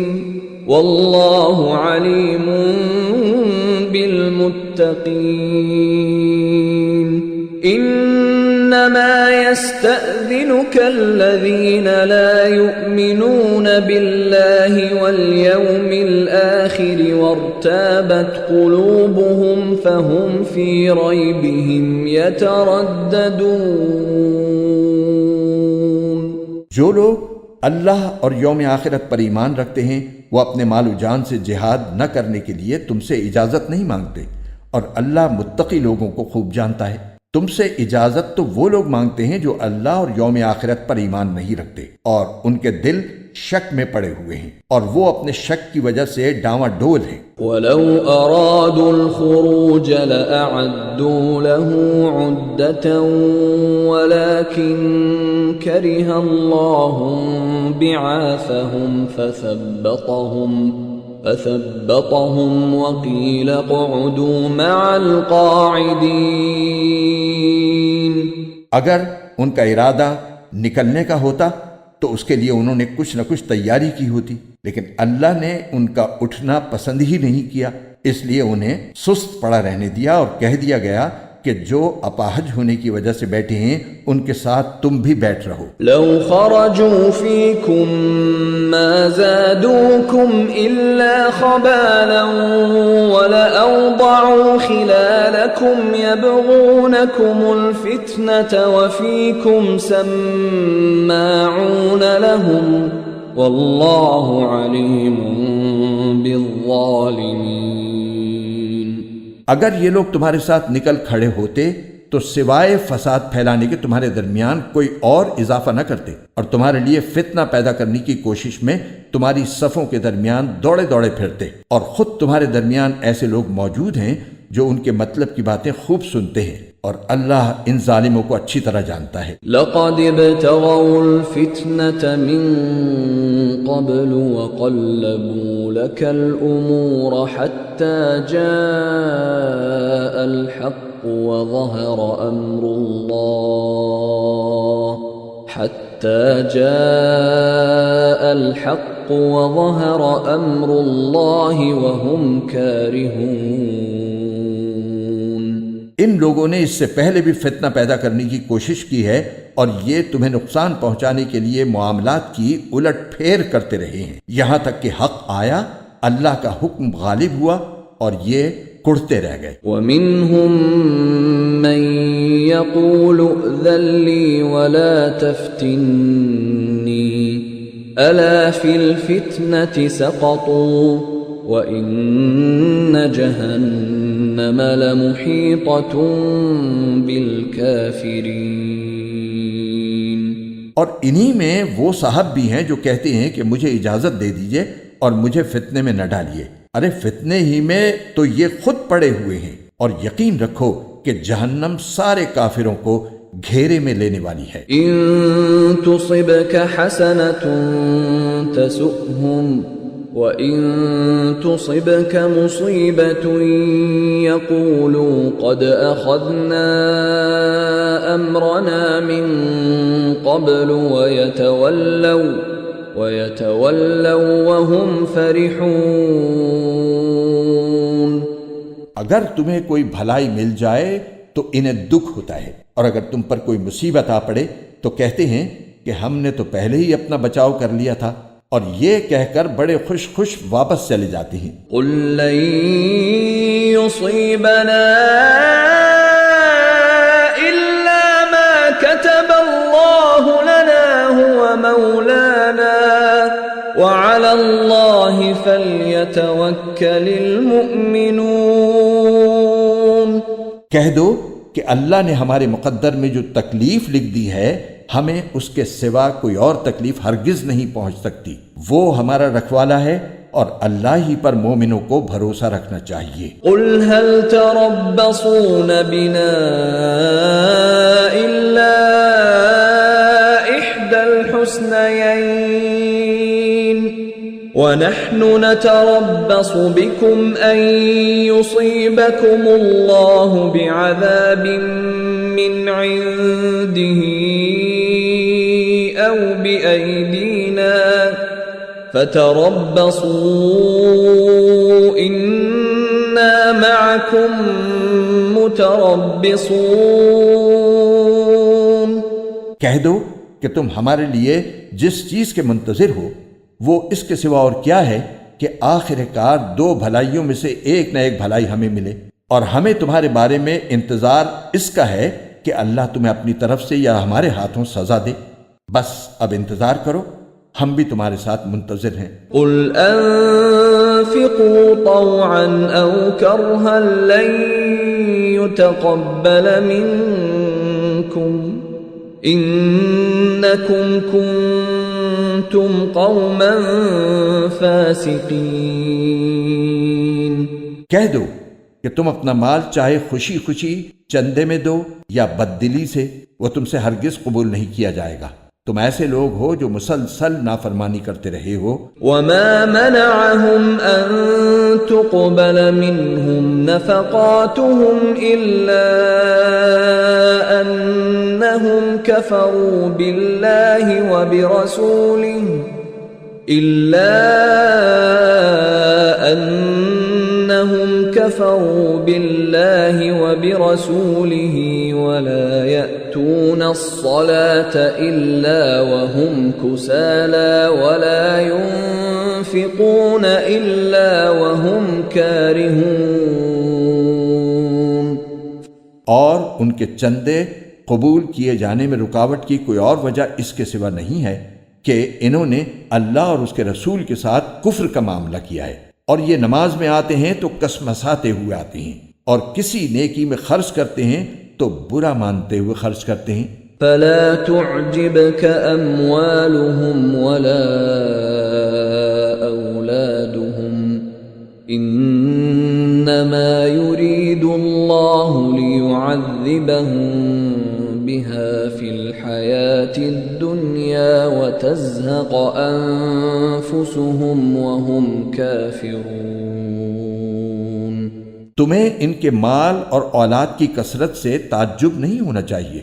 والله عليم بالمتقين۔ إنما يستأذنك الذين لا يؤمنون بالله واليوم الآخر وارتابت قلوبهم فهم في ريبهم يترددون. جو لوگ اللہ اور یوم آخرت پر ایمان رکھتے ہیں وہ اپنے مال و جان سے جہاد نہ کرنے کے لیے تم سے اجازت نہیں مانگتے، اور اللہ متقی لوگوں کو خوب جانتا ہے. تم سے اجازت تو وہ لوگ مانگتے ہیں جو اللہ اور یوم آخرت پر ایمان نہیں رکھتے اور ان کے دل شک میں پڑے ہوئے ہیں اور وہ اپنے شک کی وجہ سے ڈاواں ڈول ہیں. وَلَوْ أَرَادُوا الْخُرُوجَ لَأَعَدُّوا لَهُ عُدَّةً وَلَكِنْ كَرِهَ اللَّهُ بِعَاثَهُمْ فَثَبَّطَهُمْ وَقِيلَ اقْعُدُوا مَعَ الْقَاعِدِينَ. اگر ان کا ارادہ نکلنے کا ہوتا تو اس کے لیے انہوں نے کچھ نہ کچھ تیاری کی ہوتی، لیکن اللہ نے ان کا اٹھنا پسند ہی نہیں کیا، اس لیے انہیں سست پڑا رہنے دیا اور کہہ دیا گیا کہ جو اپاہج ہونے کی وجہ سے بیٹھے ہیں ان کے ساتھ تم بھی بیٹھ رہو. لو خرجوا فيكم ما زادوكم إلا خبالا ولأوضعوا خلالكم يبغونكم الفتنة وفيكم سماعون لهم والله عليم بالظالمين. اگر یہ لوگ تمہارے ساتھ نکل کھڑے ہوتے تو سوائے فساد پھیلانے کے تمہارے درمیان کوئی اور اضافہ نہ کرتے اور تمہارے لیے فتنہ پیدا کرنے کی کوشش میں تمہاری صفوں کے درمیان دوڑے دوڑے پھرتے، اور خود تمہارے درمیان ایسے لوگ موجود ہیں جو ان کے مطلب کی باتیں خوب سنتے ہیں، اور اللہ ان ظالموں کو اچھی طرح جانتا ہے. لقد ابتغوا الفتنة من قبل وقلبوا لك الأمور حتى جاء الحق وظهر أمر الله وهم كارهون. ان لوگوں نے اس سے پہلے بھی فتنہ پیدا کرنے کی کوشش کی ہے اور یہ تمہیں نقصان پہنچانے کے لیے معاملات کی الٹ پھیر کرتے رہے ہیں، یہاں تک کہ حق آیا، اللہ کا حکم غالب ہوا اور یہ کڑتے رہ گئے. وَمِنْهُمْ مَنْ يَقُولُ ائْذَنْ لِي وَلَا تَفْتِنِّي أَلَا فِي الْفِتْنَةِ سَقَطُوا وَإِنَّ جَهَنَّمَ لَمُحِيطَةٌ بِالْكَافِرِينَ. اور انہی میں وہ صاحب بھی ہیں جو کہتے ہیں کہ مجھے اجازت دے دیجئے اور مجھے فتنے میں نہ ڈالیے. ارے فتنے ہی میں تو یہ خود پڑے ہوئے ہیں، اور یقین رکھو کہ جہنم سارے کافروں کو گھیرے میں لینے والی ہے. ان تصبك حسنة تسؤهم وَإِن تُصِبْكَ مُصِيبَةٌ يَقُولُوا قَدْ أَخَذْنَا أَمْرَنَا مِنْ قَبْلُ وَيَتَوَلَّوْا وَهُمْ فَرِحُونَ. اگر تمہیں کوئی بھلائی مل جائے تو انہیں دکھ ہوتا ہے، اور اگر تم پر کوئی مصیبت آ پڑے تو کہتے ہیں کہ ہم نے تو پہلے ہی اپنا بچاؤ کر لیا تھا، اور یہ کہہ کر بڑے خوش خوش واپس چلے جاتے ہیں. قُل لَّن يُصِيبَنَا إِلَّا مَا كَتَبَ اللَّهُ لَنَا هُوَ مَوْلَانَا وَعَلَى اللَّهِ فَلْيَتَوَكَّلِ الْمُؤْمِنُونَ. کہہ دو کہ اللہ نے ہمارے مقدر میں جو تکلیف لکھ دی ہے ہمیں اس کے سوا کوئی اور تکلیف ہرگز نہیں پہنچ سکتی. وہ ہمارا رکھوالا ہے اور اللہ ہی پر مومنوں کو بھروسہ رکھنا چاہیے. قل هل تربصون بنا إلا إحدى الحسنيين ونحن نتربص بكم أن يصيبكم الله بعذاب من عنده أو بأيدينا فتربصوا إنا معكم متربصون. کہہ دو کہ تم ہمارے لیے جس چیز کے منتظر ہو وہ اس کے سوا اور کیا ہے کہ آخر کار دو بھلائیوں میں سے ایک نہ ایک بھلائی ہمیں ملے، اور ہمیں تمہارے بارے میں انتظار اس کا ہے کہ اللہ تمہیں اپنی طرف سے یا ہمارے ہاتھوں سزا دے۔ بس اب انتظار کرو، ہم بھی تمہارے ساتھ منتظر ہیں۔ قل انفقوا طوعا او کرها لن يتقبل منكم انکم کنتم قوما فاسقین۔ کہہ دو کہ تم اپنا مال چاہے خوشی خوشی چندے میں دو یا بددلی سے، وہ تم سے ہرگز قبول نہیں کیا جائے گا، تم ایسے لوگ ہو جو مسلسل نافرمانی کرتے رہے ہو۔ وما منعهم ان تقبل منهم نفقاتهم الا انهم كفروا بالله وبرسوله ولا يأتون الصلاة إلا وهم كسالى ولا ينفقون إلا وهم كارهون۔ اور ان کے چندے قبول کیے جانے میں رکاوٹ کی کوئی اور وجہ اس کے سوا نہیں ہے کہ انہوں نے اللہ اور اس کے رسول کے ساتھ کفر کا معاملہ کیا ہے، اور یہ نماز میں آتے ہیں تو کسمساتے ہوئے آتے ہیں، اور کسی نیکی میں خرچ کرتے ہیں تو برا مانتے ہوئے خرچ کرتے ہیں۔ فلا تعجبك أموالهم ولا أولادهم إنما يريد الله ليعذبهم بها في الحياة الدنيا وتزهق أنفسهم وهم كافرون۔ تمہیں ان کے مال اور اولاد کی کثرت سے تعجب نہیں ہونا چاہیے،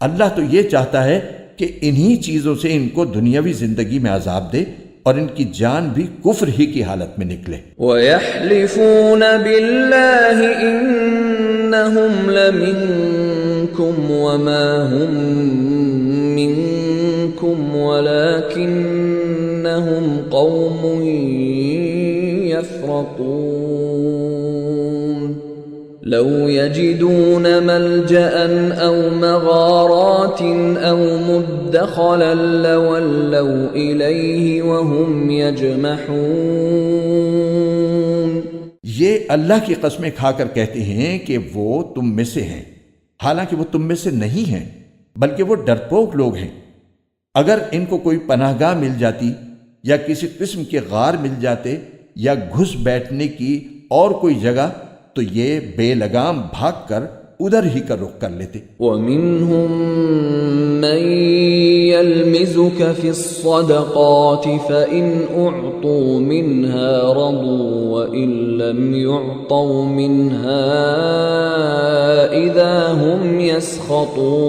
اللہ تو یہ چاہتا ہے کہ انہی چیزوں سے ان کو دنیاوی زندگی میں عذاب دے اور ان کی جان بھی کفر ہی کی حالت میں نکلے۔ وَيَحْلِفُونَ بِاللَّهِ إِنَّهُمْ لَمِنكُمْ وَمَا هُمْ مِنكُمْ وَلَكِنَّهُمْ قَوْمٌ يَفْرَقُونَ لَوْ يَجِدُونَ مَلْجَأً أَوْ مَغَارَاتٍ أَوْ مُدَّخَلًا لَوَلَّوْا إِلَيْهِ وَهُمْ يَجْمَحُونَ۔ یہ اللہ کی قسمیں کھا کر کہتے ہیں کہ وہ تم میں سے ہیں، حالانکہ وہ تم میں سے نہیں ہیں، بلکہ وہ ڈرپوک لوگ ہیں۔ اگر ان کو کوئی پناہ گاہ مل جاتی یا کسی قسم کے غار مل جاتے یا گھس بیٹھنے کی اور کوئی جگہ تو یہ بے لگام بھاگ کر ادھر ہی کا رخ کر لیتے۔ وَمِنْهُمْ مَنْ يَلْمِزُكَ فِي الصَّدَقَاتِ فَإِنْ أُعْطُوا مِنْهَا رَضُوا وَإِنْ لَمْ يُعْطَوْا مِنْهَا إِذَا هُمْ يَسْخَطُونَ۔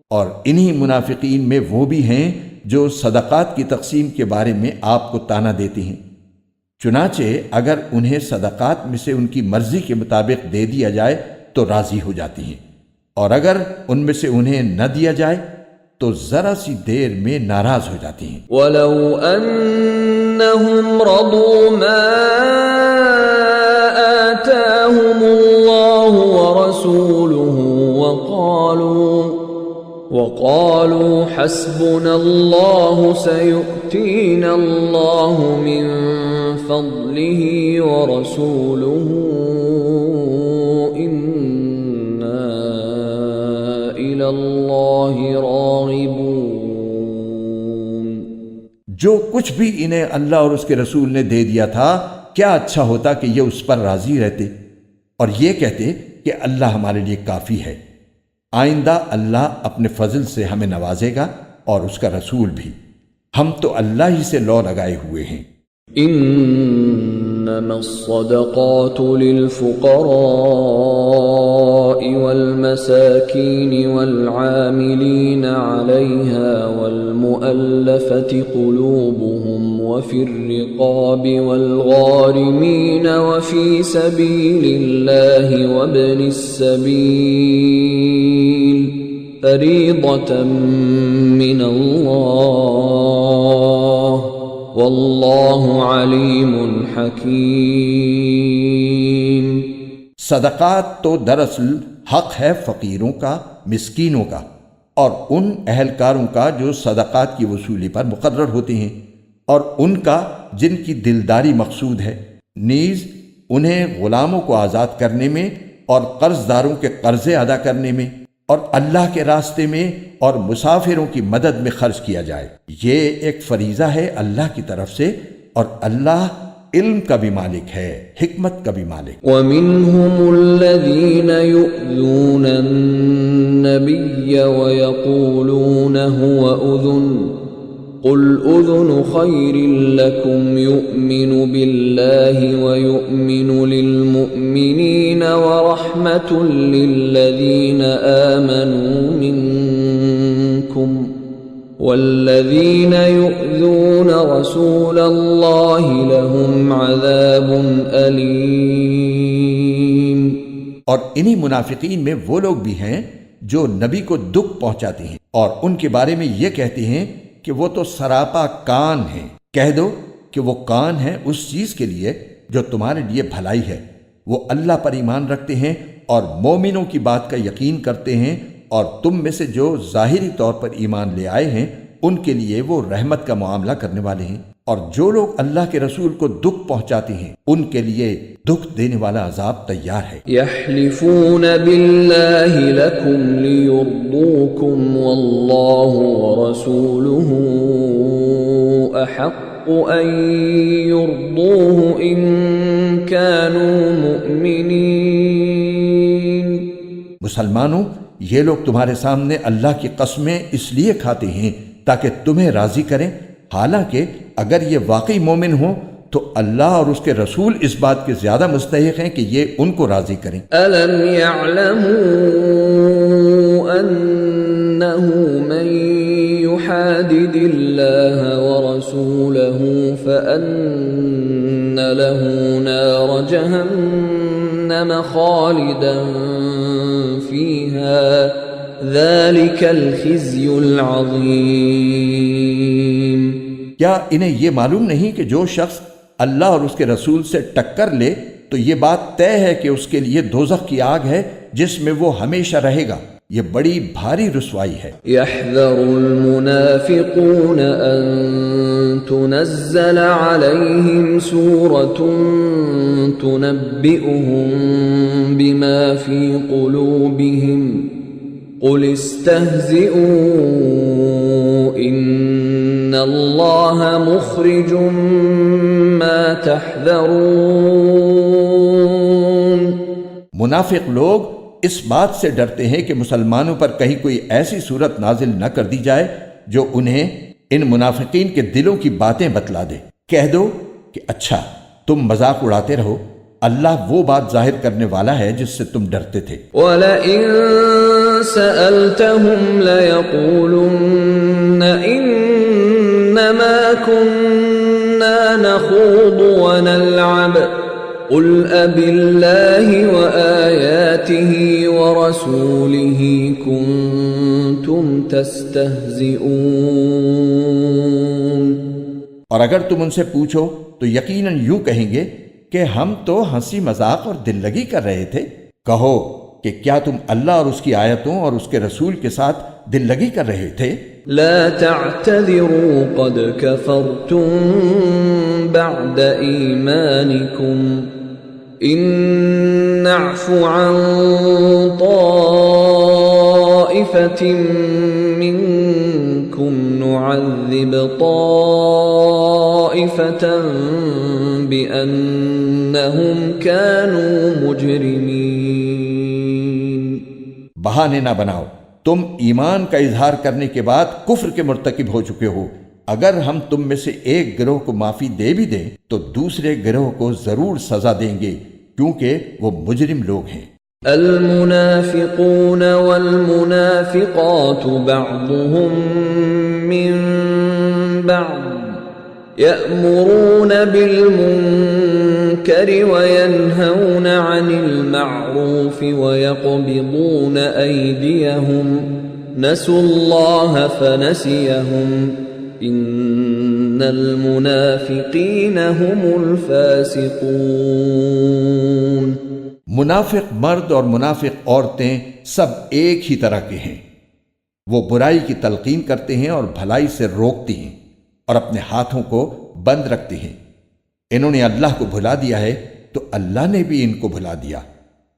اور انہی منافقین میں وہ بھی ہیں جو صدقات کی تقسیم کے بارے میں آپ کو طعنہ دیتے ہیں، چنانچہ اگر انہیں صدقات میں سے ان کی مرضی کے مطابق دے دیا جائے تو راضی ہو جاتی ہیں، اور اگر ان میں سے انہیں نہ دیا جائے تو ذرا سی دیر میں ناراض ہو جاتی ہیں۔ وَلَوْ أَنَّهُمْ رَضُوا مَا آتَاهُمُ اللَّهُ وَرَسُولُهُ وَقَالُوا حَسْبُنَا اللَّهُ سَيُؤْتِينَا اللَّهُ مِنْ فَضْلِهِ وَرَسُولُهُ إِنَّا إِلَى اللَّهِ رَاغِبُونَ۔ جو کچھ بھی انہیں اللہ اور اس کے رسول نے دے دیا تھا، کیا اچھا ہوتا کہ یہ اس پر راضی رہتے اور یہ کہتے کہ اللہ ہمارے لیے کافی ہے، آئندہ اللہ اپنے فضل سے ہمیں نوازے گا اور اس کا رسول بھی، ہم تو اللہ ہی سے لو لگائے ہوئے ہیں۔ انما الصدقات للفقراء والمساكين والعاملين عليها والمؤلفة قلوبهم وفي الرقاب والغارمين وفي سبيل الله وابن السبيل فریضة من اللہ واللہ علیم حکیم۔ صدقات تو دراصل حق ہے فقیروں کا، مسکینوں کا اور ان اہلکاروں کا جو صدقات کی وصولی پر مقرر ہوتے ہیں، اور ان کا جن کی دلداری مقصود ہے، نیز انہیں غلاموں کو آزاد کرنے میں اور قرض داروں کے قرضے ادا کرنے میں اور اللہ کے راستے میں اور مسافروں کی مدد میں خرچ کیا جائے۔ یہ ایک فریضہ ہے اللہ کی طرف سے، اور اللہ علم کا بھی مالک ہے، حکمت کا بھی مالک۔ وَمِنْهُمُ الَّذِينَ يُؤْذُونَ النَّبِيَّ وَيَقُولُونَ هُوَ أُذُنٌ قُلْ أُذُنُ خَيْرٍ لَكُمْ يُؤْمِنُ بِاللَّهِ وَيُؤْمِنُ لِلْمُؤْمِنِينَ وَرَحْمَةٌ لِلَّذِينَ آمَنُوا مِنْكُمْ وَالَّذِينَ يُؤْذُونَ رَسُولَ اللَّهِ لَهُمْ عَذَابٌ أَلِيمٌ۔ اور انہی منافقین میں وہ لوگ بھی ہیں جو نبی کو دکھ پہنچاتے ہیں اور ان کے بارے میں یہ کہتے ہیں کہ وہ تو سراپا کان ہیں۔ کہہ دو کہ وہ کان ہیں اس چیز کے لیے جو تمہارے لیے بھلائی ہے۔ وہ اللہ پر ایمان رکھتے ہیں اور مومنوں کی بات کا یقین کرتے ہیں، اور تم میں سے جو ظاہری طور پر ایمان لے آئے ہیں ان کے لیے وہ رحمت کا معاملہ کرنے والے ہیں، اور جو لوگ اللہ کے رسول کو دکھ پہنچاتے ہیں ان کے لیے دکھ دینے والا عذاب تیار ہے۔ یحلفون باللہ لکم لیرضوکم واللہ ورسولہ احق ان یرضوہ ان کانوا مؤمنین۔ مسلمانوں، یہ لوگ تمہارے سامنے اللہ کی قسمیں اس لیے کھاتے ہیں تاکہ تمہیں راضی کریں، حالانکہ اگر یہ واقعی مومن ہوں تو اللہ اور اس کے رسول اس بات کے زیادہ مستحق ہیں کہ یہ ان کو راضی کریں۔ أَلَمْ يَعْلَمُوا أَنَّهُ مَن يُحَادِدِ اللَّهَ وَرَسُولَهُ فَأَنَّ لَهُ نَارَ جَهَنَّمَ خَالِدًا فِيهَا ذَلِكَ الْخِزْيُ الْعَظِيمُ۔ کیا انہیں یہ معلوم نہیں کہ جو شخص اللہ اور اس کے رسول سے ٹکر لے تو یہ بات طے ہے کہ اس کے لیے دوزخ کی آگ ہے جس میں وہ ہمیشہ رہے گا؟ یہ بڑی بھاری رسوائی ہے۔ يَحْذَرُ الْمُنَافِقُونَ أَن تُنَزَّلَ عَلَيْهِمْ سُورَةٌ تُنَبِّئُهُم بِمَا فِي قُلُوبِهِمْ قُلِ اسْتَهْزِئُوا إِنَّ اللَّهَ مُخْرِجٌ مَا تَحْذَرُونَ۔ منافق لوگ اس بات سے ڈرتے ہیں کہ مسلمانوں پر کہیں کوئی ایسی صورت نازل نہ کر دی جائے جو انہیں ان منافقین کے دلوں کی باتیں بتلا دے۔ کہہ دو کہ اچھا تم مذاق اڑاتے رہو، اللہ وہ بات ظاہر کرنے والا ہے جس سے تم ڈرتے تھے۔ وَلَئِن سَأَلْتَهُمْ لَيَقُولُنَّ إِنَّمَا كُنَّا نَخُوضُ وَنَلْعَبُ قُلْ أَبِاللَّهِ وَآيَاتِهِ وَرَسُولِهِ كُنتُمْ تَسْتَهْزِئُونَ۔ اور اگر تم ان سے پوچھو تو یقیناً یوں کہیں گے کہ ہم تو ہنسی مذاق اور دل لگی کر رہے تھے۔ کہو کہ کیا تم اللہ اور اس کی آیتوں اور اس کے رسول کے ساتھ دل لگی کر رہے تھے؟ لا تعتذروا قد كفرتم بعد ایمانکم ان نعف عن طائفة منکم نعذب طائفة بأنهم كانوا مجرمین۔ بہانے نہ بناؤ، تم ایمان کا اظہار کرنے کے بعد کفر کے مرتکب ہو چکے ہو۔ اگر ہم تم میں سے ایک گروہ کو معافی دے بھی دیں تو دوسرے گروہ کو ضرور سزا دیں گے کیونکہ وہ مجرم لوگ ہیں۔ المنافقون والمنافقات بعضهم من بعض يأمرون بالمنكر وينهون عن المعروف ويقبضون أيديهم نسوا الله فنسيهم ان المنافقين هم الفاسقون۔ منافق مرد اور منافق عورتیں سب ایک ہی طرح کے ہیں، وہ برائی کی تلقین کرتے ہیں اور بھلائی سے روکتے ہیں اور اپنے ہاتھوں کو بند رکھتے ہیں۔ انہوں نے اللہ کو بھلا دیا ہے تو اللہ نے بھی ان کو بھلا دیا،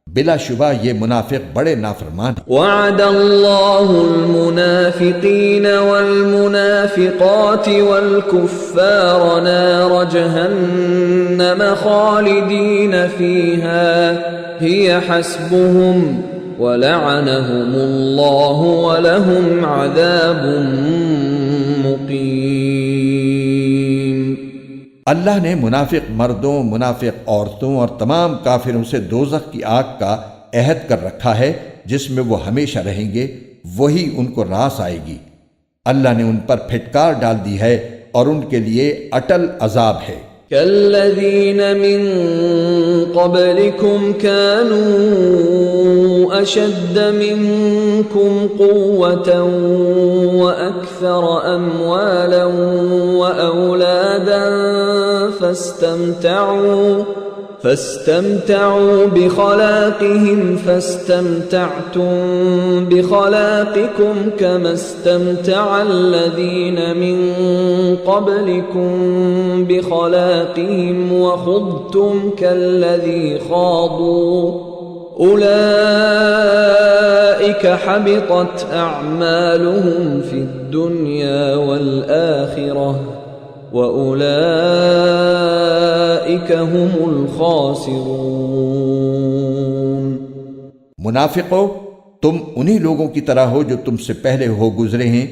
بلا شبہ یہ منافق بڑے نافرمان ہیں۔ وعد اللہ المنافقین والمنافقات والکفار نار جہنم خالدین فیہا ہی حسبهم ولعنهم اللہ ولہم عذاب مقیم۔ اللہ نے منافق مردوں، منافق عورتوں اور تمام کافروں سے دوزخ کی آگ کا عہد کر رکھا ہے جس میں وہ ہمیشہ رہیں گے، وہی ان کو راس آئے گی۔ اللہ نے ان پر پھٹکار ڈال دی ہے اور ان کے لیے اٹل عذاب ہے۔ كالذين من قبلكم كانوا أشد منكم قوة وأكثر أموالا وأولادا فاستمتعوا بخلاقهم فاستمتعتم بخلاقكم كما استمتع الذين من قبلكم بخلاقهم وخضتم كالذي خاضوا أولئك حبطت أعمالهم في الدنيا والآخرة وَأُولَئِكَ هُمُ الْخَاسِرُونَ۔ منافقو، تم انہی لوگوں کی طرح ہو جو تم سے پہلے ہو گزرے ہیں،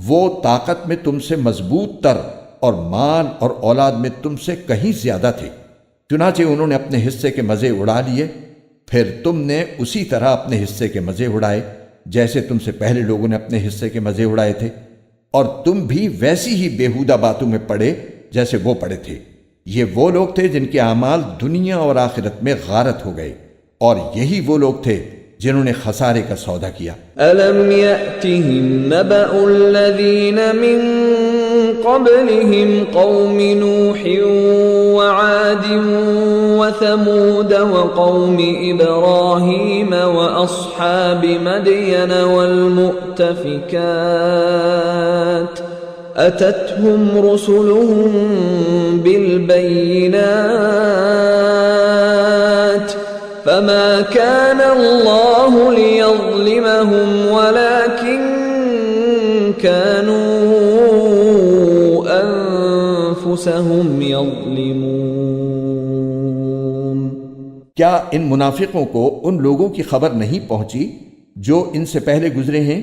وہ طاقت میں تم سے مضبوط تر اور مال اور اولاد میں تم سے کہیں زیادہ تھے، چنانچہ انہوں نے اپنے حصے کے مزے اڑا لیے، پھر تم نے اسی طرح اپنے حصے کے مزے اڑائے جیسے تم سے پہلے لوگوں نے اپنے حصے کے مزے اڑائے تھے، اور تم بھی ویسی ہی بیہودہ باتوں میں پڑے جیسے وہ پڑے تھے۔ یہ وہ لوگ تھے جن کے اعمال دنیا اور آخرت میں غارت ہو گئے، اور یہی وہ لوگ تھے جنہوں نے خسارے کا سودا کیا۔ أَلَمْ يَأْتِهِمْ نَبَأُ الَّذِينَ مِن قَبْلِهِمْ قَوْمِ نُوحٍ وَعَادٍ وَثَمُودَ وَقَوْمِ إِبْرَاهِيمَ وَأَصْحَابِ مَدْيَنَ وَالْمُؤْتَفِكَاتِ أَتَتْهُمْ رُسُلُهُم بِالْبَيِّنَاتِ فَمَا كَانَ اللَّهُ لِيَظْلِمَهُمْ وَلَكِنْ كَانُوا أَنفُسَهُمْ يَظْلِمُونَ۔ کیا ان منافقوں کو ان لوگوں کی خبر نہیں پہنچی جو ان سے پہلے گزرے ہیں؟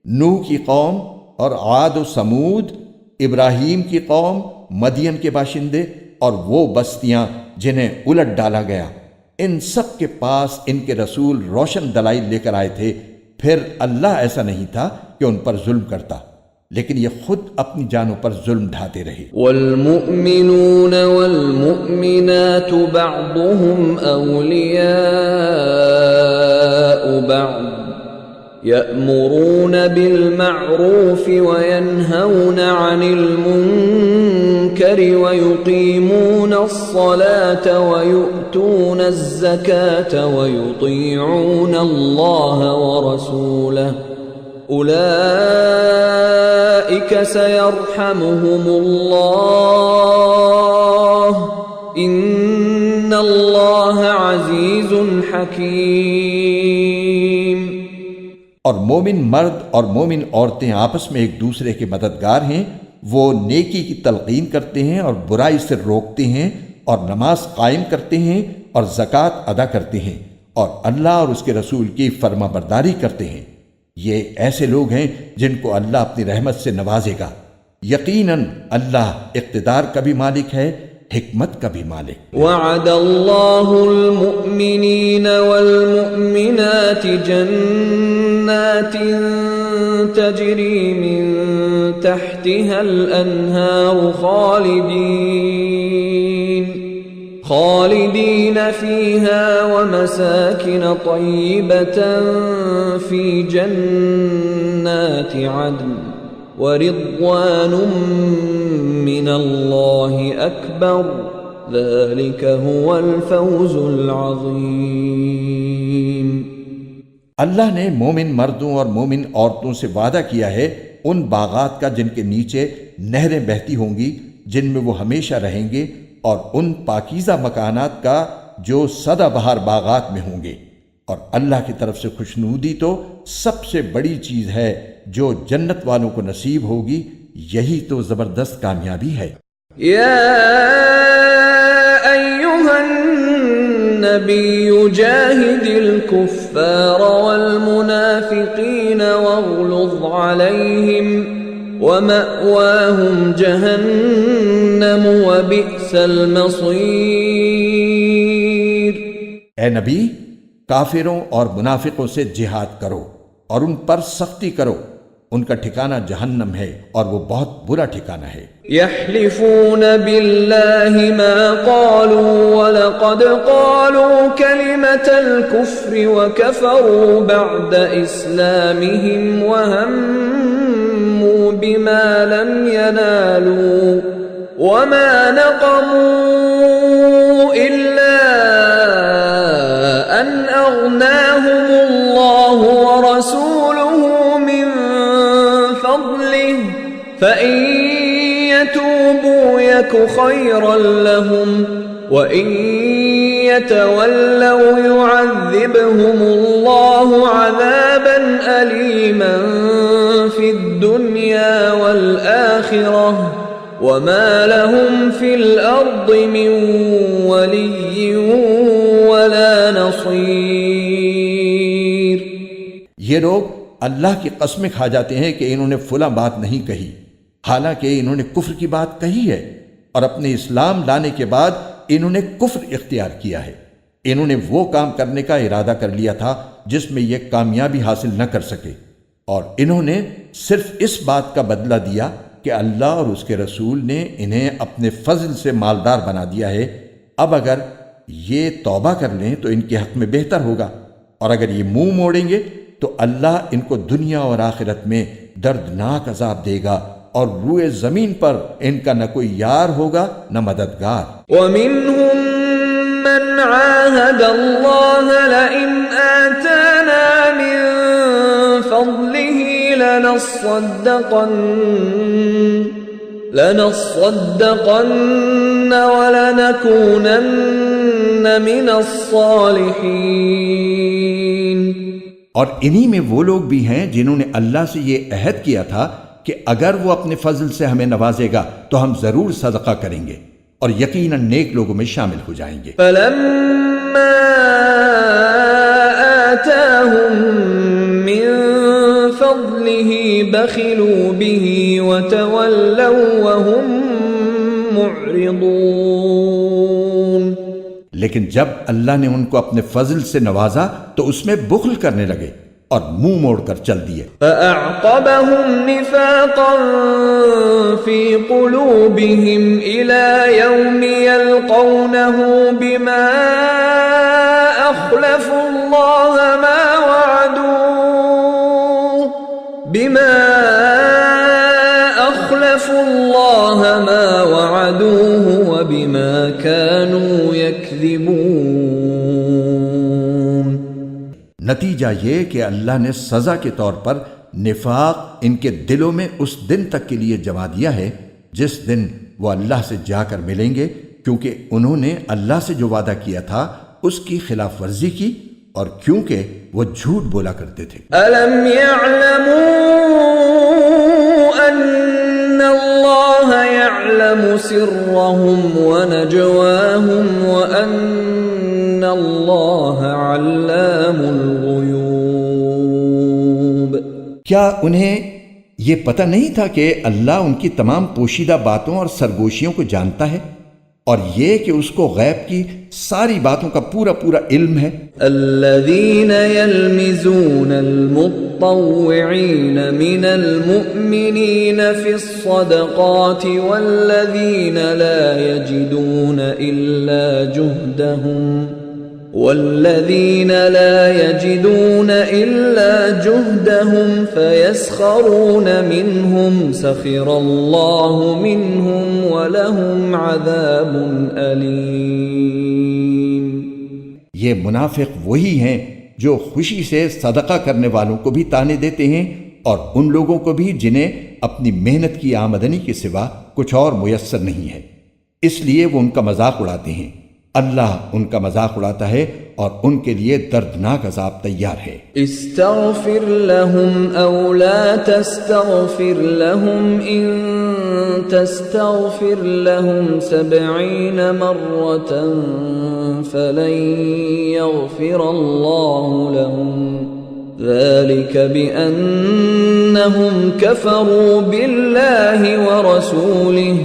نوح کی قوم اور عاد و سمود، ابراہیم کی قوم، مدین کے باشندے اور وہ بستیاں جنہیں الٹ ڈالا گیا، ان سب کے پاس ان کے رسول روشن دلائل لے کر آئے تھے، پھر اللہ ایسا نہیں تھا کہ ان پر ظلم کرتا، لیکن یہ خود اپنی جانوں پر ظلم ڈھاتے رہے۔ والمؤمنون والمؤمنات بعضهم أولياء بعض يأمرون بالمعروف وينهون عن المنكر ويقيمون الصلاة ويؤتون الزكاة ويطيعون الله ورسوله أولئك سيرحمهم الله إن الله عزيز حكيم۔ اور مومن مرد اور مومن عورتیں آپس میں ایک دوسرے کے مددگار ہیں، وہ نیکی کی تلقین کرتے ہیں اور برائی سے روکتے ہیں اور نماز قائم کرتے ہیں اور زکوٰۃ ادا کرتے ہیں اور اللہ اور اس کے رسول کی فرما برداری کرتے ہیں۔ یہ ایسے لوگ ہیں جن کو اللہ اپنی رحمت سے نوازے گا۔ یقیناً اللہ اقتدار کا بھی مالک ہے، حکمت کا بھی مالک۔ وعد اللہ المؤمنین والمؤمنات جنات تجری من تحتها الانہار خالدین فيها ومساكن طيبة في جنات عدن ورضوان من الله أكبر ذلك هو الفوز العظيم۔ اللہ نے مومن مردوں اور مومن عورتوں سے وعدہ کیا ہے ان باغات کا جن کے نیچے نہریں بہتی ہوں گی، جن میں وہ ہمیشہ رہیں گے، اور ان پاکیزہ مکانات کا جو سدا بہار باغات میں ہوں گے۔ اور اللہ کی طرف سے خوشنودی تو سب سے بڑی چیز ہے جو جنت والوں کو نصیب ہوگی، یہی تو زبردست کامیابی ہے۔ یا ایھا النبی جاہد الکفار والمنافقین واغلظ علیہم ومأواہم جہنم وبئس المصیر۔ اے نبی، کافروں اور منافقوں سے جہاد کرو اور ان پر سختی کرو، ان کا ٹھکانہ جہنم ہے اور وہ بہت برا ٹھکانہ ہے۔ یحلفون باللہ ما قالوا ولقد قالوا کلمۃ الکفر وکفروا بعد اسلامہم وہموا بما لم ینالوا وما نقموا الا ان اغناهم اللہ ورسولہ من فضلہ فإن يتوبوا يك خيرا لهم وإن يتولوا يعذبهم الله عذابا أليما في الدنيا والآخرة وما لهم في الأرض من ولي ولا نصير۔ یہ لوگ اللہ کی قسمیں کھا جاتے ہیں کہ انہوں نے فلاں بات نہیں کہی، حالانکہ انہوں نے کفر کی بات کہی ہے، اور اپنے اسلام لانے کے بعد انہوں نے کفر اختیار کیا ہے۔ انہوں نے وہ کام کرنے کا ارادہ کر لیا تھا جس میں یہ کامیابی حاصل نہ کر سکے، اور انہوں نے صرف اس بات کا بدلہ دیا کہ اللہ اور اس کے رسول نے انہیں اپنے فضل سے مالدار بنا دیا ہے۔ اب اگر یہ توبہ کر لیں تو ان کے حق میں بہتر ہوگا، اور اگر یہ منہ موڑیں گے تو اللہ ان کو دنیا اور آخرت میں دردناک عذاب دے گا، اور روئے زمین پر ان کا نہ کوئی یار ہوگا نہ مددگار۔ وَمِنْهُمْ مَنْ عَاهَدَ اللَّهَ لَئِنْ آتَانَا مِنْ فَضْلِهِ لَنَصَّدَّقَنَّ وَلَنَكُونَنَّ مِنَ الصَّالِحِينَ۔ اور انہی میں وہ لوگ بھی ہیں جنہوں نے اللہ سے یہ عہد کیا تھا کہ اگر وہ اپنے فضل سے ہمیں نوازے گا تو ہم ضرور صدقہ کریں گے، اور یقیناً نیک لوگوں میں شامل ہو جائیں گے۔ فَلَمَّا آتَاهُم مِّن فَضْلِهِ بَخِلُوا بِهِ وَتَوَلَّوْا وَهُم مُّعْرِضُونَ۔ لیکن جب اللہ نے ان کو اپنے فضل سے نوازا تو اس میں بخل کرنے لگے اور منہ موڑ کر چل دیے۔ فَأَعْقَبَهُمْ نِفَاقًا فِي قُلُوبِهِمْ إِلَى يَوْمِ يَلْقَوْنَهُ بِمَا أَخْلَفُوا اللَّهَ مَا وَعَدُوهُ وَبِمَا كَانُوا يَكْذِبُونَ۔ نتیجہ یہ کہ اللہ نے سزا کے طور پر نفاق ان کے دلوں میں اس دن تک کے لیے جما دیا ہے جس دن وہ اللہ سے جا کر ملیں گے، کیونکہ انہوں نے اللہ سے جو وعدہ کیا تھا اس کی خلاف ورزی کی، اور کیونکہ وہ جھوٹ بولا کرتے تھے۔ أَلَمْ يَعْلَمُوا أَنَّ اللَّهَ يَعْلَمُ سِرَّهُمْ وَنَجْوَاهُمْ وَأَنَّ اللَّهَ عَلَّامُ الْغُيُوبِ۔ کیا انہیں یہ پتہ نہیں تھا کہ اللہ ان کی تمام پوشیدہ باتوں اور سرگوشیوں کو جانتا ہے؟ اور یہ کہ اس کو غیب کی ساری باتوں کا پورا پورا علم ہے۔ الذين يلمزون المطوعين من المؤمنين في الصدقات والذين لا يجدون إلا جهدهم فيسخرون منهم سخر الله منهم ولهم عذاب أليم۔ یہ منافق وہی ہیں جو خوشی سے صدقہ کرنے والوں کو بھی طعنے دیتے ہیں اور ان لوگوں کو بھی جنہیں اپنی محنت کی آمدنی کے سوا کچھ اور میسر نہیں ہے، اس لیے وہ ان کا مذاق اڑاتے ہیں۔ اللہ ان کا مذاق اڑاتا ہے اور ان کے لیے دردناک عذاب تیار ہے۔ استغفر لهم او لا تستغفر لهم ان تستغفر لهم 70 مرة فلن يغفر الله لهم ذلك بأنهم كفروا بالله ورسوله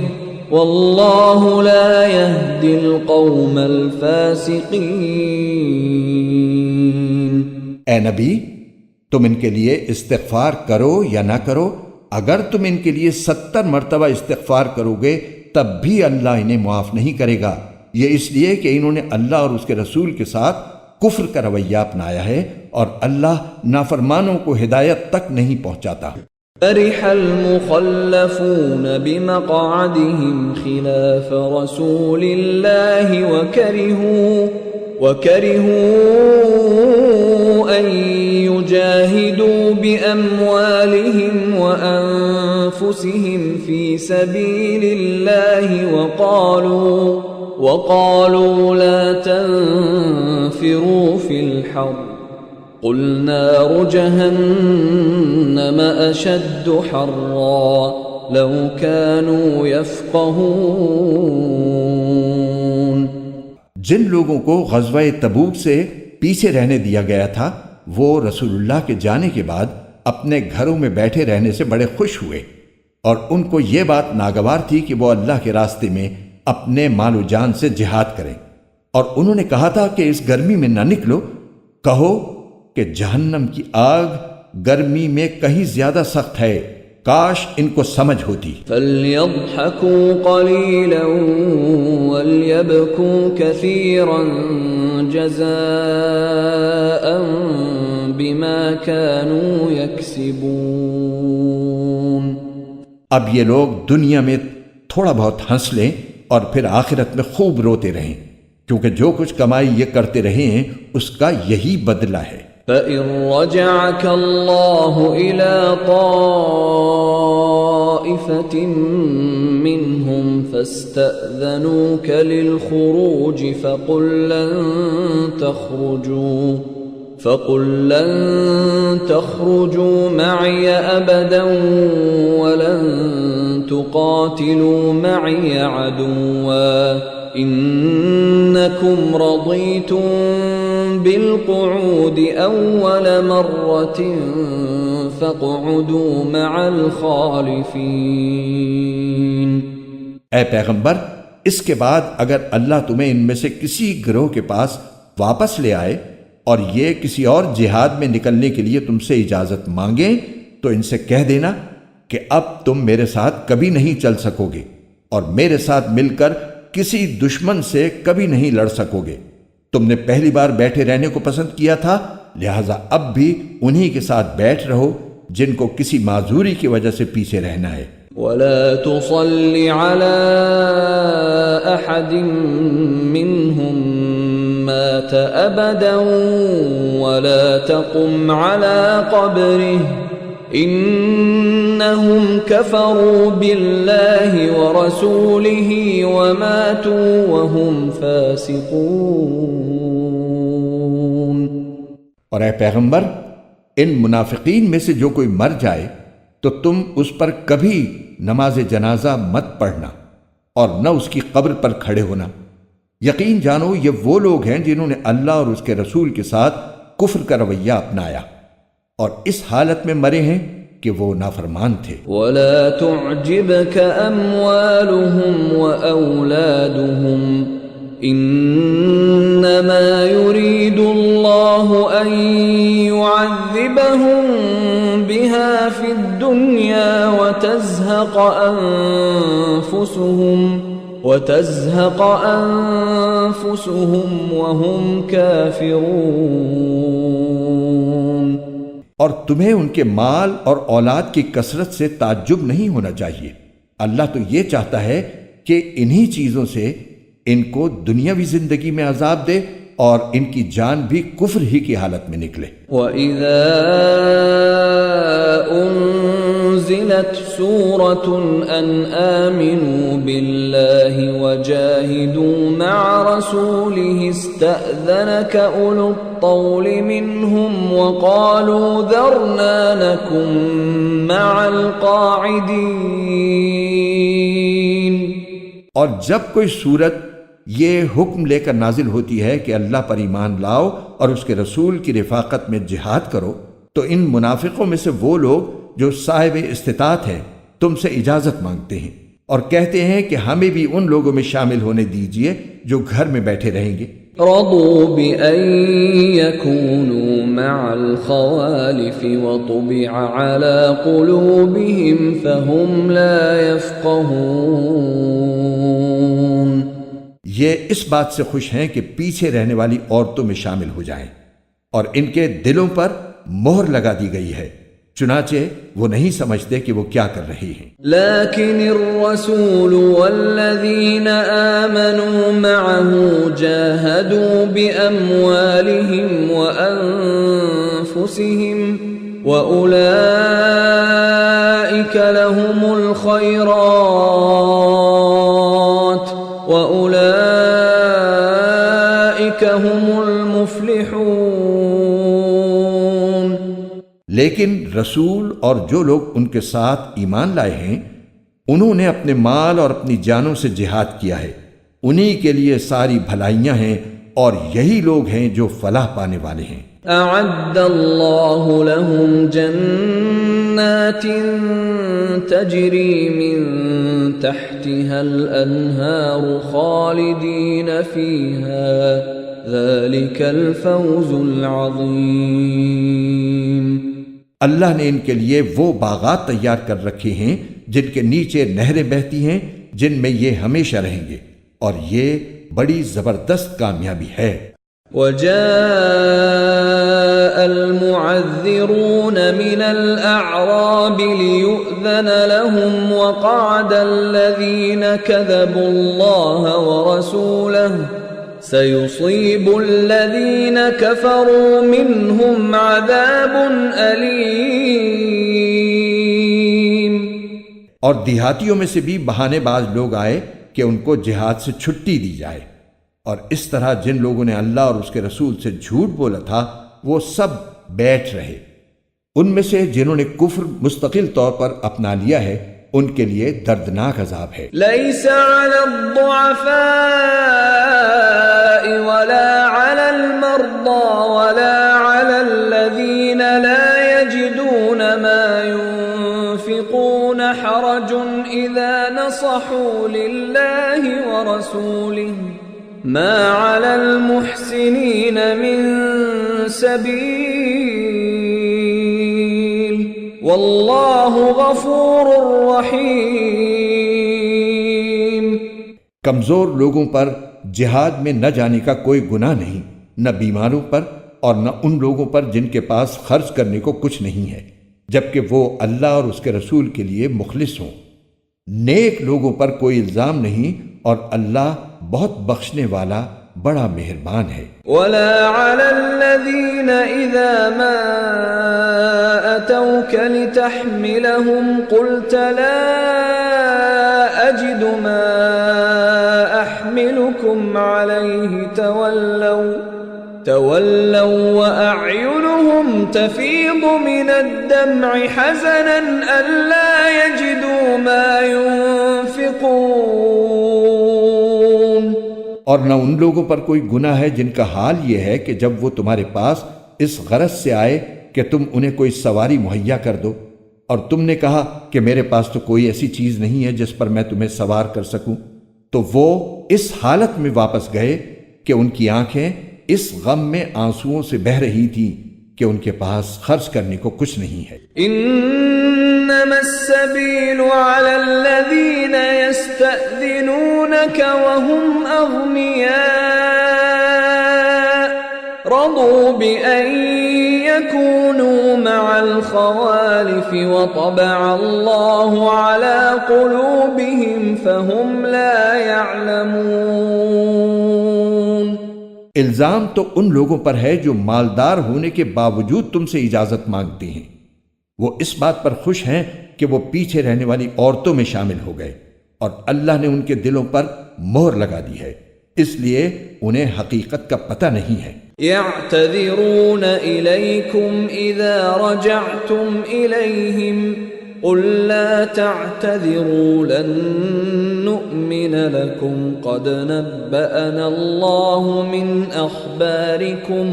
واللہ لا يهدی القوم الفاسقین۔ اے نبی، تم ان کے لیے استغفار کرو یا نہ کرو، اگر تم ان کے لیے 70 مرتبہ استغفار کرو گے تب بھی اللہ انہیں معاف نہیں کرے گا، یہ اس لیے کہ انہوں نے اللہ اور اس کے رسول کے ساتھ کفر کا رویہ اپنایا ہے اور اللہ نافرمانوں کو ہدایت تک نہیں پہنچاتا۔ فرح المخلفون بمقعدهم خلاف رسول الله وكرهوا أن يجاهدوا بأموالهم وأنفسهم في سبيل الله وقالوا لا تنفروا في الحر قل نار جہنم اشد حرا لو كانوا يفقهون۔ جن لوگوں کو غزوہ تبوک سے پیچھے رہنے دیا گیا تھا وہ رسول اللہ کے جانے کے بعد اپنے گھروں میں بیٹھے رہنے سے بڑے خوش ہوئے، اور ان کو یہ بات ناگوار تھی کہ وہ اللہ کے راستے میں اپنے مال و جان سے جہاد کریں، اور انہوں نے کہا تھا کہ اس گرمی میں نہ نکلو، کہو کہ جہنم کی آگ گرمی میں کہیں زیادہ سخت ہے، کاش ان کو سمجھ ہوتی۔ فَلْيَضْحَكُوا قَلِيلًا وَلْيَبْكُوا كَثِيرًا جَزَاءً بِمَا كَانُوا يَكْسِبُونَ۔ اب یہ لوگ دنیا میں تھوڑا بہت ہنس لیں اور پھر آخرت میں خوب روتے رہیں، کیونکہ جو کچھ کمائی یہ کرتے رہے ہیں اس کا یہی بدلہ ہے۔ فَإِن رَّجَعَكَ اللَّهُ إِلَىٰ طَائِفَةٍ مِّنْهُمْ فَاسْتَأْذَنُوكَ لِلْخُرُوجِ فَقُل لَّن تَخْرُجُوا مَعِيَ أَبَدًا وَلَن تُقَاتِلُوا مَعِيَ عَدُوًّا إِنَّكُمْ رَضِيتُم بِالْقُعُودِ أَوَّلَ مَرَّةٍ فَاقْعُدُوا مَعَ الْخَالِفِينَ۔ اے پیغمبر، اس کے بعد اگر اللہ تمہیں ان میں سے کسی گروہ کے پاس واپس لے آئے اور یہ کسی اور جہاد میں نکلنے کے لیے تم سے اجازت مانگیں تو ان سے کہہ دینا کہ اب تم میرے ساتھ کبھی نہیں چل سکو گے اور میرے ساتھ مل کر کسی دشمن سے کبھی نہیں لڑ سکو گے۔ تم نے پہلی بار بیٹھے رہنے کو پسند کیا تھا، لہٰذا اب بھی انہی کے ساتھ بیٹھ رہو جن کو کسی معذوری کی وجہ سے پیچھے رہنا ہے۔ وَلَا تُصَلِّ عَلَىٰ أَحَدٍ مِّنْهُمْ مَاتَ أَبَدًا وَلَا تَقُمْ عَلَىٰ قَبْرِهِ إِنَّهُمْ كَفَرُوا بِاللَّهِ وَرَسُولِهِ وَمَاتُوا وَهُمْ فَاسِقُونَ۔ اور اے پیغمبر، ان منافقین میں سے جو کوئی مر جائے تو تم اس پر کبھی نماز جنازہ مت پڑھنا اور نہ اس کی قبر پر کھڑے ہونا۔ یقین جانو یہ وہ لوگ ہیں جنہوں نے اللہ اور اس کے رسول کے ساتھ کفر کا رویہ اپنایا اور اس حالت میں مرے ہیں کہ وہ نافرمان تھے۔ ولا تعجبك أموالهم وأولادهم إنما يريد الله أن يعذبهم بها في الدنيا وتزهق أنفسهم وهم كافرون۔ اور تمہیں ان کے مال اور اولاد کی کثرت سے تعجب نہیں ہونا چاہیے، اللہ تو یہ چاہتا ہے کہ انہی چیزوں سے ان کو دنیاوی زندگی میں عذاب دے اور ان کی جان بھی کفر ہی کی حالت میں نکلے۔ وَإِذَا أُنزِلَتْ سُورَةٌ أَنْ آمِنُوا بِاللَّهِ وَجَاهِدُوا مَعَ رَسُولِهِ اسْتَأْذَنَكَ أُولُو الطَّوْلِ مِنْهُمْ وَقَالُوا ذَرْنَا نَكُن مَّعَ الْقَاعِدِينَ۔ اور جب کوئی صورت یہ حکم لے کر نازل ہوتی ہے کہ اللہ پر ایمان لاؤ اور اس کے رسول کی رفاقت میں جہاد کرو، تو ان منافقوں میں سے وہ لوگ جو صاحب استطاعت ہیں تم سے اجازت مانگتے ہیں اور کہتے ہیں کہ ہمیں بھی ان لوگوں میں شامل ہونے دیجئے جو گھر میں بیٹھے رہیں گے۔ رضوا بأن يكونوا مع الخوالف وطبع على قلوبهم فهم لا يفقهون۔ یہ اس بات سے خوش ہیں کہ پیچھے رہنے والی عورتوں میں شامل ہو جائیں اور ان کے دلوں پر مہر لگا دی گئی ہے، چنانچہ وہ نہیں سمجھتے کہ وہ کیا کر رہی ہیں۔ لیکن الرسول والذین آمنوا معه جاہدوا بأموالهم وأنفسهم وأولئک لهم الخیرات وأولئک هم المفلحون۔ لیکن رسول اور جو لوگ ان کے ساتھ ایمان لائے ہیں انہوں نے اپنے مال اور اپنی جانوں سے جہاد کیا ہے، انہی کے لیے ساری بھلائیاں ہیں اور یہی لوگ ہیں جو فلاح پانے والے ہیں۔ اعد اللہ لهم جنات تجری من تحتها الانہار خالدین فیہا ذلک الفوز العظیم۔ اللہ نے ان کے لیے وہ باغات تیار کر رکھے ہیں جن کے نیچے نہریں بہتی ہیں، جن میں یہ ہمیشہ رہیں گے، اور یہ بڑی زبردست کامیابی ہے۔ وجاء المعذرون من الأعراب ليؤذن لهم وقعد الذين كذبوا الله ورسوله سيصيب الذين كفروا منهم عذاب أليم۔ اور دیہاتیوں میں سے بھی بہانے باز لوگ آئے کہ ان کو جہاد سے چھٹی دی جائے، اور اس طرح جن لوگوں نے اللہ اور اس کے رسول سے جھوٹ بولا تھا وہ سب بیٹھ رہے۔ ان میں سے جنہوں نے کفر مستقل طور پر اپنا لیا ہے ان کے لیے دردناک عذاب ہے۔ ليس على الضعفاء ولا على المرضى ولا على الذين لا يجدون ما ينفقون حرج إذا نصحوا لله ورسوله ما على المحسنين من سبيل والله غفور رحيم۔ کمزور لوگوں پر جہاد میں نہ جانے کا کوئی گناہ نہیں، نہ بیماروں پر اور نہ ان لوگوں پر جن کے پاس خرچ کرنے کو کچھ نہیں ہے، جبکہ وہ اللہ اور اس کے رسول کے لیے مخلص ہوں۔ نیک لوگوں پر کوئی الزام نہیں اور اللہ بہت بخشنے والا بڑا مہربان ہے۔ ولا على الذين إذا ما أتوك لتحملهم قلت لا أجد ما أحملكم عليه تولوا وأعينهم تفيض من الدمع حزنا ألا يجدوا ما ينفقون۔ اور نہ ان لوگوں پر کوئی گناہ ہے جن کا حال یہ ہے کہ جب وہ تمہارے پاس اس غرض سے آئے کہ تم انہیں کوئی سواری مہیا کر دو اور تم نے کہا کہ میرے پاس تو کوئی ایسی چیز نہیں ہے جس پر میں تمہیں سوار کر سکوں، تو وہ اس حالت میں واپس گئے کہ ان کی آنکھیں اس غم میں آنسوؤں سے بہہ رہی تھیں کہ ان کے پاس خرچ کرنے کو کچھ نہیں ہے۔ انما السبيل على الذين يستأذنونك وهم اغنياء رضوا بأن يكونوا مع الخوالف وطبع الله على قلوبهم فهم لا يعلمون۔ الزام تو ان لوگوں پر ہے جو مالدار ہونے کے باوجود تم سے اجازت مانگتے ہیں، وہ اس بات پر خوش ہیں کہ وہ پیچھے رہنے والی عورتوں میں شامل ہو گئے، اور اللہ نے ان کے دلوں پر مہر لگا دی ہے، اس لیے انہیں حقیقت کا پتہ نہیں ہے۔ يعتذرون إليكم إذا رجعتم إليهم قل لا تعتذروا لن نؤمن لكم قد نبأنا الله من أخباركم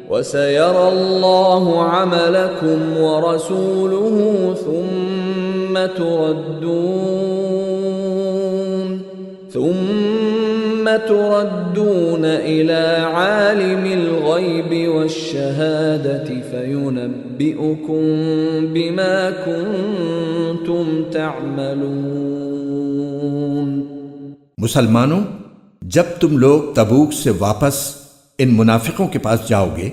وسيرى الله عملكم ورسوله ثم تردون إلى عالم الغيب والشهادة فينبئكم بما كنتم تعملون۔ مسلمانوں، جب تم لوگ تبوک سے واپس ان منافقوں کے پاس جاؤ گے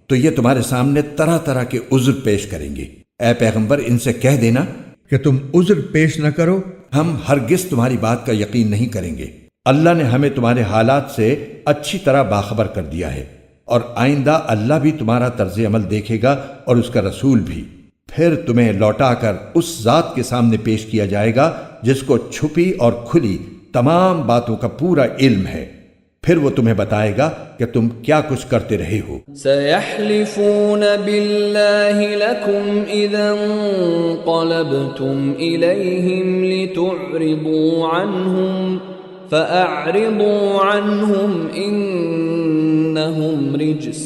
تو یہ تمہارے سامنے طرح طرح کے عذر پیش کریں گے۔ اے پیغمبر، ان سے کہہ دینا کہ تم عذر پیش نہ کرو، ہم ہرگز تمہاری بات کا یقین نہیں کریں گے۔ اللہ نے ہمیں تمہارے حالات سے اچھی طرح باخبر کر دیا ہے، اور آئندہ اللہ بھی تمہارا طرز عمل دیکھے گا اور اس کا رسول بھی۔ پھر تمہیں لوٹا کر اس ذات کے سامنے پیش کیا جائے گا جس کو چھپی اور کھلی تمام باتوں کا پورا علم ہے، پھر وہ تمہیں بتائے گا کہ تم کیا کچھ کرتے رہے ہو۔ سيحلفون بالله لكم إذا انقلبتم إليهم لتعرضوا عنهم فأعرضوا عنهم إنهم رجس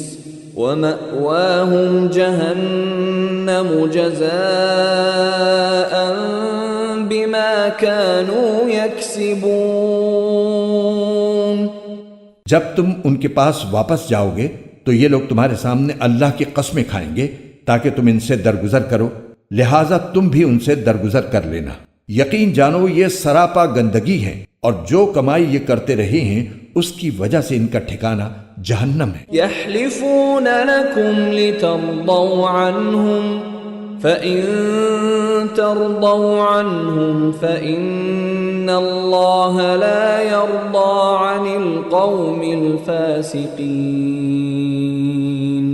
ومأواهم جهنم جزاء بما كانوا يكسبون۔ جب تم ان کے پاس واپس جاؤ گے تو یہ لوگ تمہارے سامنے اللہ کی قسمیں کھائیں گے تاکہ تم ان سے درگزر کرو، لہٰذا تم بھی ان سے درگزر کر لینا۔ یقین جانو یہ سراپا گندگی ہے، اور جو کمائی یہ کرتے رہے ہیں اس کی وجہ سے ان کا ٹھکانہ جہنم ہے۔ يحلفون لكم لترضوا عنهم فإن ترضوا عنهم فإن الله لا يرضى عن القوم الفاسقين۔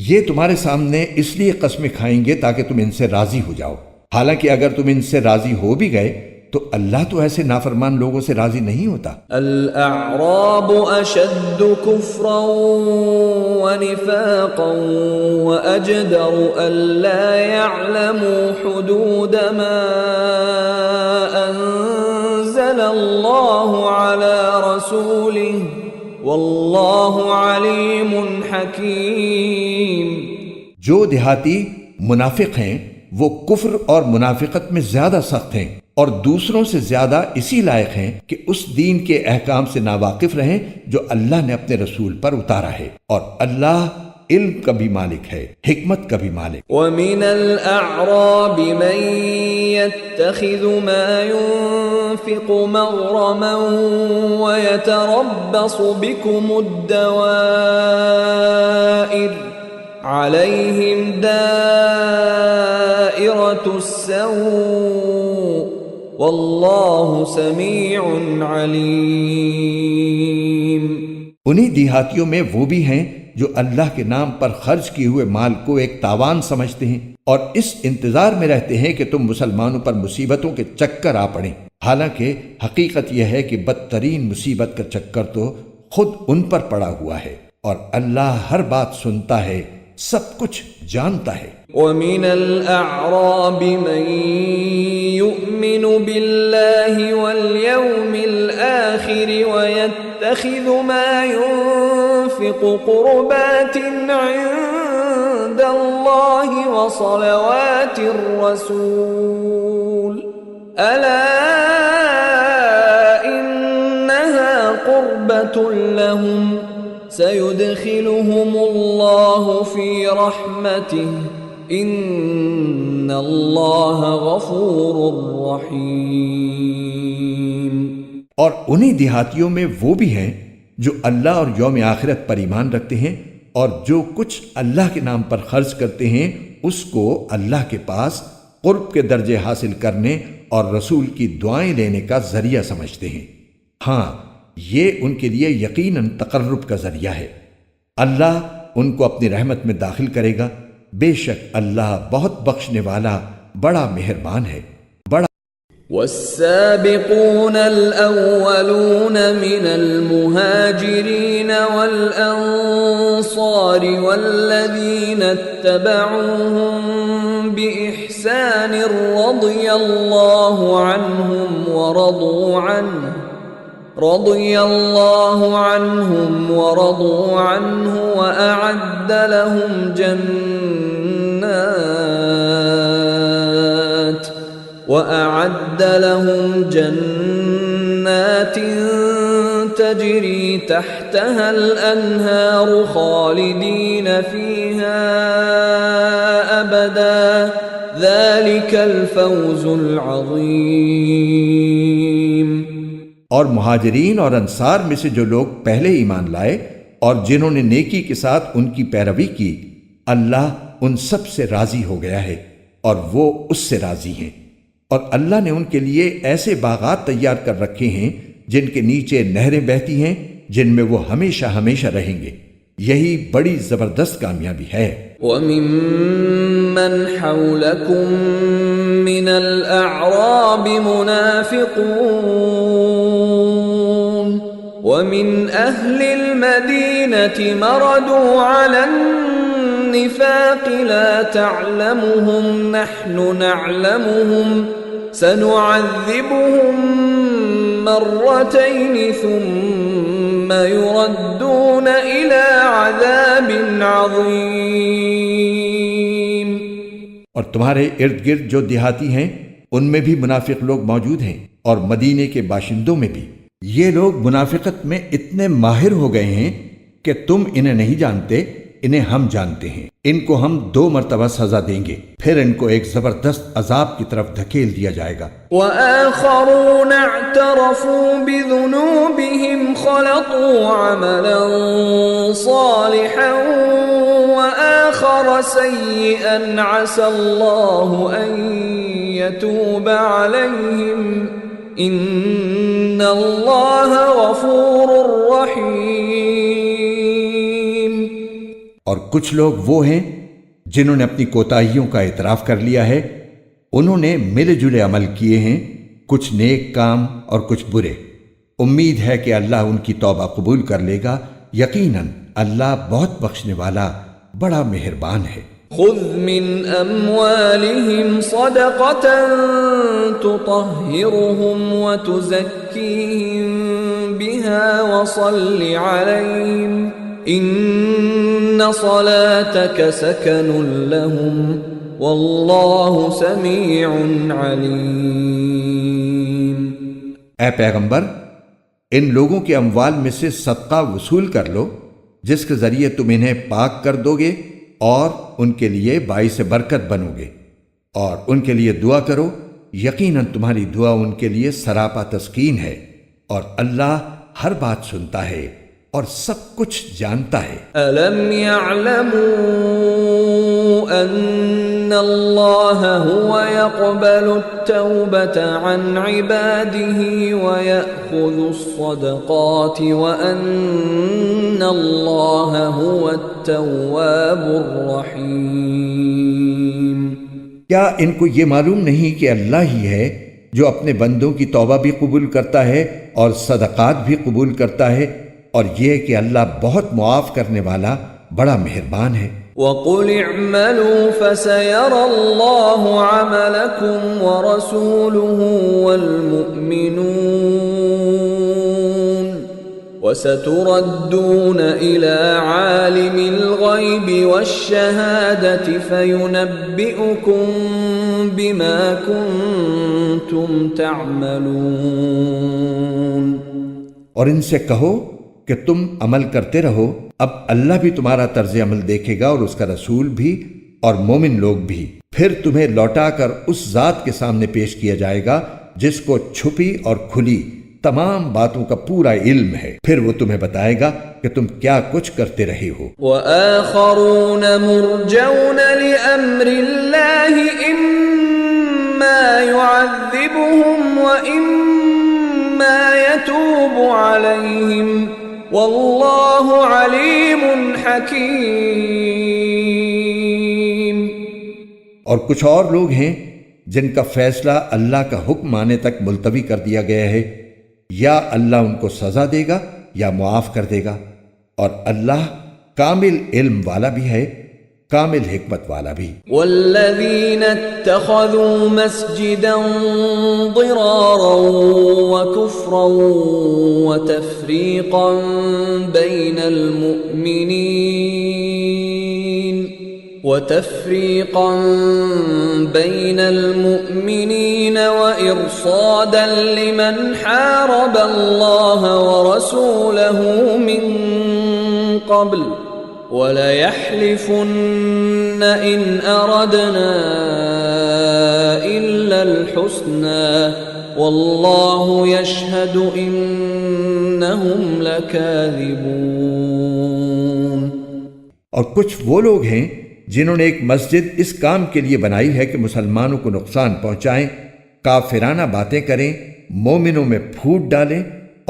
یہ تمہارے سامنے اس لیے قسمیں کھائیں گے تاکہ تم ان سے راضی ہو جاؤ، حالانکہ اگر تم ان سے راضی ہو بھی گئے تو اللہ تو ایسے نافرمان لوگوں سے راضی نہیں ہوتا۔ الاعراب اشد کفرا ونفاقا واجدر الا يعلموا حدود ما انزل الله على رسوله والله علیم حکیم۔ جو دیہاتی منافق ہیں وہ کفر اور منافقت میں زیادہ سخت ہیں، اور دوسروں سے زیادہ اسی لائق ہیں کہ اس دین کے احکام سے ناواقف رہیں جو اللہ نے اپنے رسول پر اتارا ہے، اور اللہ علم کا بھی مالک ہے، حکمت کا بھی مالک۔ وَمِنَ الْأَعْرَابِ مَن يَتَّخِذُ مَا يُنفِقُ مَغْرَمًا وَيَتَرَبَّصُ بِكُمُ الدَّوَائِرَ عَلَيْهِمْ دَائِرَةُ السَّوْءِ واللہ سمیع علیم۔ انہی دیہاتیوں میں وہ بھی ہیں جو اللہ کے نام پر خرچ کیے ہوئے مال کو ایک تاوان سمجھتے ہیں اور اس انتظار میں رہتے ہیں کہ تم مسلمانوں پر مصیبتوں کے چکر آ پڑیں، حالانکہ حقیقت یہ ہے کہ بدترین مصیبت کا چکر تو خود ان پر پڑا ہوا ہے، اور اللہ ہر بات سنتا ہے، سب کچھ جانتا ہے۔ وَمِنَ الْأَعْرَابِ مَن يُؤْمِنُ بِاللَّهِ وَالْيَوْمِ الْآخِرِ وَيَتَّخِذُ مَا يُنفِقُ قُرُبَاتٍ عِندَ عند الله وصلوات الرسول ألا إنها قربة لهم سيدخلهم الله في رحمته ان اللہ غفور رحیم۔ اور انہی دیہاتیوں میں وہ بھی ہیں جو اللہ اور یوم آخرت پر ایمان رکھتے ہیں اور جو کچھ اللہ کے نام پر خرچ کرتے ہیں اس کو اللہ کے پاس قرب کے درجے حاصل کرنے اور رسول کی دعائیں لینے کا ذریعہ سمجھتے ہیں۔ ہاں، یہ ان کے لیے یقیناً تقرب کا ذریعہ ہے۔ اللہ ان کو اپنی رحمت میں داخل کرے گا، بے شک اللہ بہت بخشنے والا بڑا مہربان ہے۔ والسابقون الأولون من المهاجرين والأنصار والذين اتبعوهم بإحسان رضي الله عنهم ورضوا عنه وأعد لهم جنات تجري تحتها الأنهار خالدين فيها أبدا ذلك الفوز العظيم۔ اور مہاجرین اور انصار میں سے جو لوگ پہلے ایمان لائے اور جنہوں نے نیکی کے ساتھ ان کی پیروی کی، اللہ ان سب سے راضی ہو گیا ہے اور وہ اس سے راضی ہیں۔ اور اللہ نے ان کے لیے ایسے باغات تیار کر رکھے ہیں جن کے نیچے نہریں بہتی ہیں، جن میں وہ ہمیشہ ہمیشہ رہیں گے۔ یہی بڑی زبردست کامیابی ہے۔ وَمِمَّنْ حَوْلَكُمْ مِنَ الْأَعْرَابِ مُنَافِقُونَ وَمِنْ أَهْلِ الْمَدِينَةِ مَرَدُوا عَلَى النِّفَاقِ لَا تَعْلَمُهُمْ نَحْنُ نَعْلَمُهُمْ سَنُعَذِّبُهُمْ مَرَّتَيْنِ ثُمَّ يُرَدُّونَ إِلَى عَذَابٍ عَظِيمٍ۔ اور تمہارے ارد گرد جو دیہاتی ہیں ان میں بھی منافق لوگ موجود ہیں اور مدینے کے باشندوں میں بھی۔ یہ لوگ منافقت میں اتنے ماہر ہو گئے ہیں کہ تم انہیں نہیں جانتے، انہیں ہم جانتے ہیں۔ ان کو ہم 2 مرتبہ سزا دیں گے، پھر ان کو ایک زبردست عذاب کی طرف دھکیل دیا جائے گا۔ وَآخَرُونَ اعْتَرَفُوا بِذُنُوبِهِمْ خَلَطُوا عَمَلًا صَالِحًا وَآخَرَ سَيِّئًا عَسَى اللَّهُ أَن يَتُوبَ عَلَيْهِمْ إِنَّ اللَّهَ غَفُورٌ رَّحِيمٌ۔ اور کچھ لوگ وہ ہیں جنہوں نے اپنی کوتاہیوں کا اعتراف کر لیا ہے، انہوں نے ملے جلے عمل کیے ہیں، کچھ نیک کام اور کچھ برے۔ امید ہے کہ اللہ ان کی توبہ قبول کر لے گا، یقیناً اللہ بہت بخشنے والا بڑا مہربان ہے۔ خذ من اموالهم صدقة تطهرهم وتزكيهم بها وصل عليهم ان صلاتك سكن لهم والله سميع عليم۔ اے پیغمبر، ان لوگوں کے اموال میں سے صدقہ وصول کر لو جس کے ذریعے تم انہیں پاک کر دو گے اور ان کے لیے باعث برکت بنو گے، اور ان کے لیے دعا کرو، یقیناً تمہاری دعا ان کے لیے سراپا تسکین ہے، اور اللہ ہر بات سنتا ہے اور سب کچھ جانتا ہے۔ أَلَمْ يَعْلَمُوا أَنَّ اللَّهَ هُوَ يَقْبَلُ التَّوْبَةَ عَنْ عِبَادِهِ وَيَأْخُذُ الصَّدَقَاتِ وَأَنَّ اللَّهَ هُوَ التَّوَّابُ الرَّحِيمُ۔ کیا ان کو یہ معلوم نہیں کہ اللہ ہی ہے جو اپنے بندوں کی توبہ بھی قبول کرتا ہے اور صدقات بھی قبول کرتا ہے، اور یہ کہ اللہ بہت معاف کرنے والا بڑا مہربان ہے۔ وَقُلِ اعْمَلُوا فَسَيَرَى اللَّهُ عَمَلَكُمْ وَرَسُولُهُ وَالْمُؤْمِنُونَ وَسَتُرَدُّونَ إِلَى عَالِمِ الْغَيْبِ وَالشَّهَادَةِ فَيُنَبِّئُكُم بِمَا كُنتُمْ تَعْمَلُونَ۔ اور ان سے کہو کہ تم عمل کرتے رہو، اب اللہ بھی تمہارا طرز عمل دیکھے گا اور اس کا رسول بھی اور مومن لوگ بھی، پھر تمہیں لوٹا کر اس ذات کے سامنے پیش کیا جائے گا جس کو چھپی اور کھلی تمام باتوں کا پورا علم ہے، پھر وہ تمہیں بتائے گا کہ تم کیا کچھ کرتے رہے ہو۔ وَآخَرُونَ مُرْجَوْنَ لِأَمْرِ اللَّهِ إِمَّا يُعَذِّبُهُمْ وَإِمَّا يَتُوبُ عَلَيْهِمْ وَاللَّهُ عَلِيمٌ حَكِيمٌ۔ اور کچھ اور لوگ ہیں جن کا فیصلہ اللہ کا حکم آنے تک ملتوی کر دیا گیا ہے، یا اللہ ان کو سزا دے گا یا معاف کر دے گا، اور اللہ کامل علم والا بھی ہے، کامل حکمت والا بھی۔ والذین اتخذوا مسجدا ضرارا وکفرا وتفریقا بین المؤمنین وإرصادا لمن حارب اللہ ورسولہ من قبل وَلَيَحْلِفُنَّ إِنْ أَرَدْنَا إِلَّا الْحُسْنَى وَاللَّهُ يَشْهَدُ إِنَّهُمْ لَكَاذِبُونَ۔ اور کچھ وہ لوگ ہیں جنہوں نے ایک مسجد اس کام کے لیے بنائی ہے کہ مسلمانوں کو نقصان پہنچائیں، کافرانہ باتیں کریں، مومنوں میں پھوٹ ڈالیں،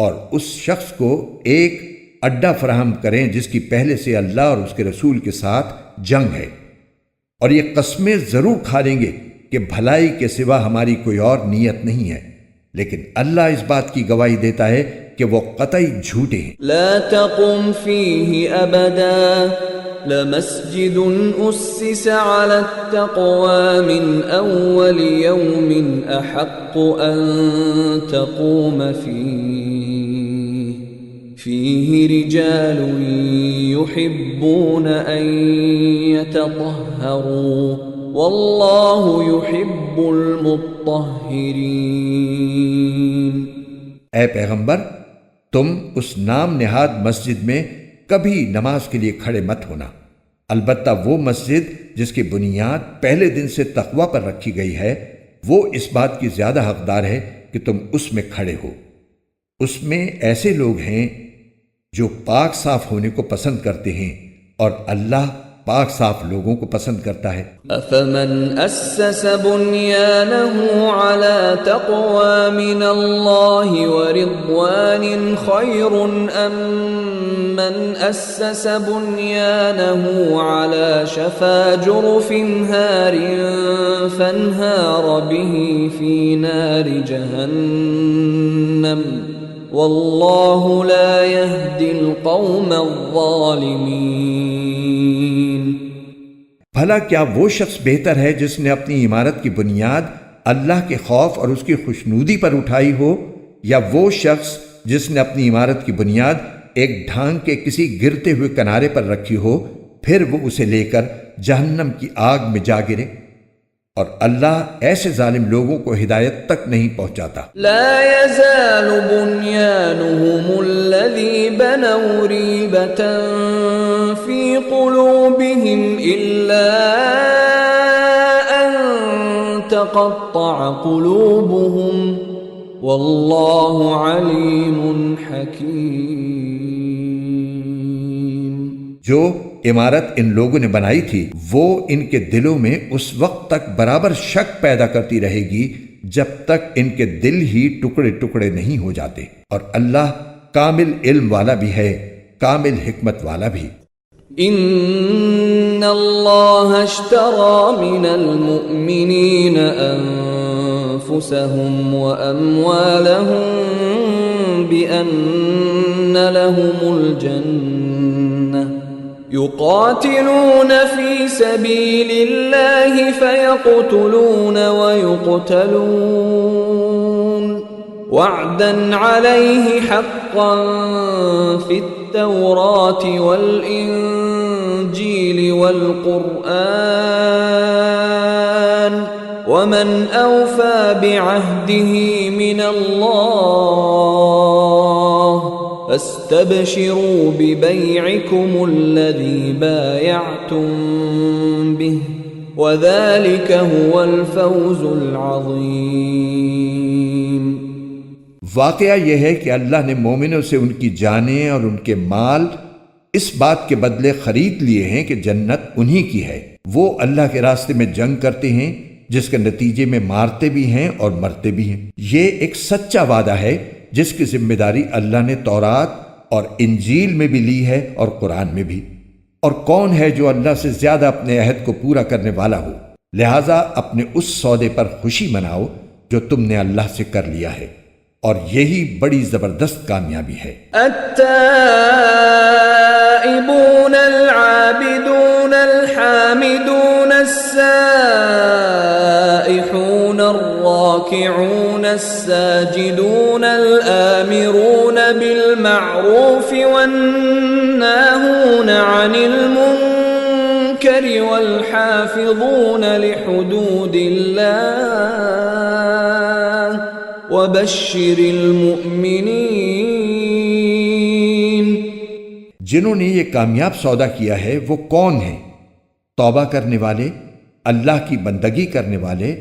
اور اس شخص کو ایک اڈا فراہم کریں جس کی پہلے سے اللہ اور اس کے رسول کے ساتھ جنگ ہے، اور یہ قسمیں ضرور کھا لیں گے کہ بھلائی کے سوا ہماری کوئی اور نیت نہیں ہے، لیکن اللہ اس بات کی گواہی دیتا ہے کہ وہ قطعی جھوٹے ہیں۔ لا تقم فيه ابدا لمسجد اسس على التقوى من اول يوم احق ان تقوم فيه رجال يحبون أن يتطهروا والله يحب المطهرين۔ اے پیغمبر، تم اس نام نہاد مسجد میں کبھی نماز کے لیے کھڑے مت ہونا، البتہ وہ مسجد جس کی بنیاد پہلے دن سے تقوی پر رکھی گئی ہے، وہ اس بات کی زیادہ حقدار ہے کہ تم اس میں کھڑے ہو۔ اس میں ایسے لوگ ہیں جو پاک صاف ہونے کو پسند کرتے ہیں، اور اللہ پاک صاف لوگوں کو پسند کرتا ہے۔ افمن اسس بنیانه على تقوى من اللہ ورضوان خیر ام من اسس بنیانه على شفا جرف هار فانهار به في نار جہنم واللہ لا يهدی القوم الظالمین۔ بھلا کیا وہ شخص بہتر ہے جس نے اپنی عمارت کی بنیاد اللہ کے خوف اور اس کی خوشنودی پر اٹھائی ہو، یا وہ شخص جس نے اپنی عمارت کی بنیاد ایک ڈھانگ کے کسی گرتے ہوئے کنارے پر رکھی ہو، پھر وہ اسے لے کر جہنم کی آگ میں جا گرے، اور اللہ ایسے ظالم لوگوں کو ہدایت تک نہیں پہنچاتا۔ لا يزال بنيانهم الذي بنوا ريبة في قلوبهم إلا أن تقطع قلوبهم والله عليم حكيم۔ جو عمارت ان لوگوں نے بنائی تھی وہ ان کے دلوں میں اس وقت تک برابر شک پیدا کرتی رہے گی جب تک ان کے دل ہی ٹکڑے ٹکڑے نہیں ہو جاتے، اور اللہ کامل علم والا بھی ہے، کامل حکمت والا بھی۔ ان اللہ اشترى من المؤمنین انفسهم واموالهم بأن لهم الجنة يقاتلون في سبيل الله فيقتلون ويقتلون وعدا عليه حقا في التوراة والإنجيل والقرآن ومن أوفى بعهده من الله فاستبشروا ببيعكم الذي بايعتم به وذلك هو الفوز العظيم۔ واقعہ یہ ہے کہ اللہ نے مومنوں سے ان کی جانیں اور ان کے مال اس بات کے بدلے خرید لیے ہیں کہ جنت انہی کی ہے۔ وہ اللہ کے راستے میں جنگ کرتے ہیں جس کے نتیجے میں مارتے بھی ہیں اور مرتے بھی ہیں۔ یہ ایک سچا وعدہ ہے جس کی ذمہ داری اللہ نے تورات اور انجیل میں بھی لی ہے اور قرآن میں بھی۔ اور کون ہے جو اللہ سے زیادہ اپنے عہد کو پورا کرنے والا ہو؟ لہذا اپنے اس سودے پر خوشی مناؤ جو تم نے اللہ سے کر لیا ہے، اور یہی بڑی زبردست کامیابی ہے۔ التائبون العابدون الحامدون السائحون الراكعون الساجدون الآمرون بالمعروف والناهون عن المنكر والحافظون لحدود الله وبشر المؤمنین۔ جنہوں نے یہ کامیاب سودا کیا ہے وہ کون ہیں؟ توبہ کرنے والے، اللہ کی بندگی کرنے والے،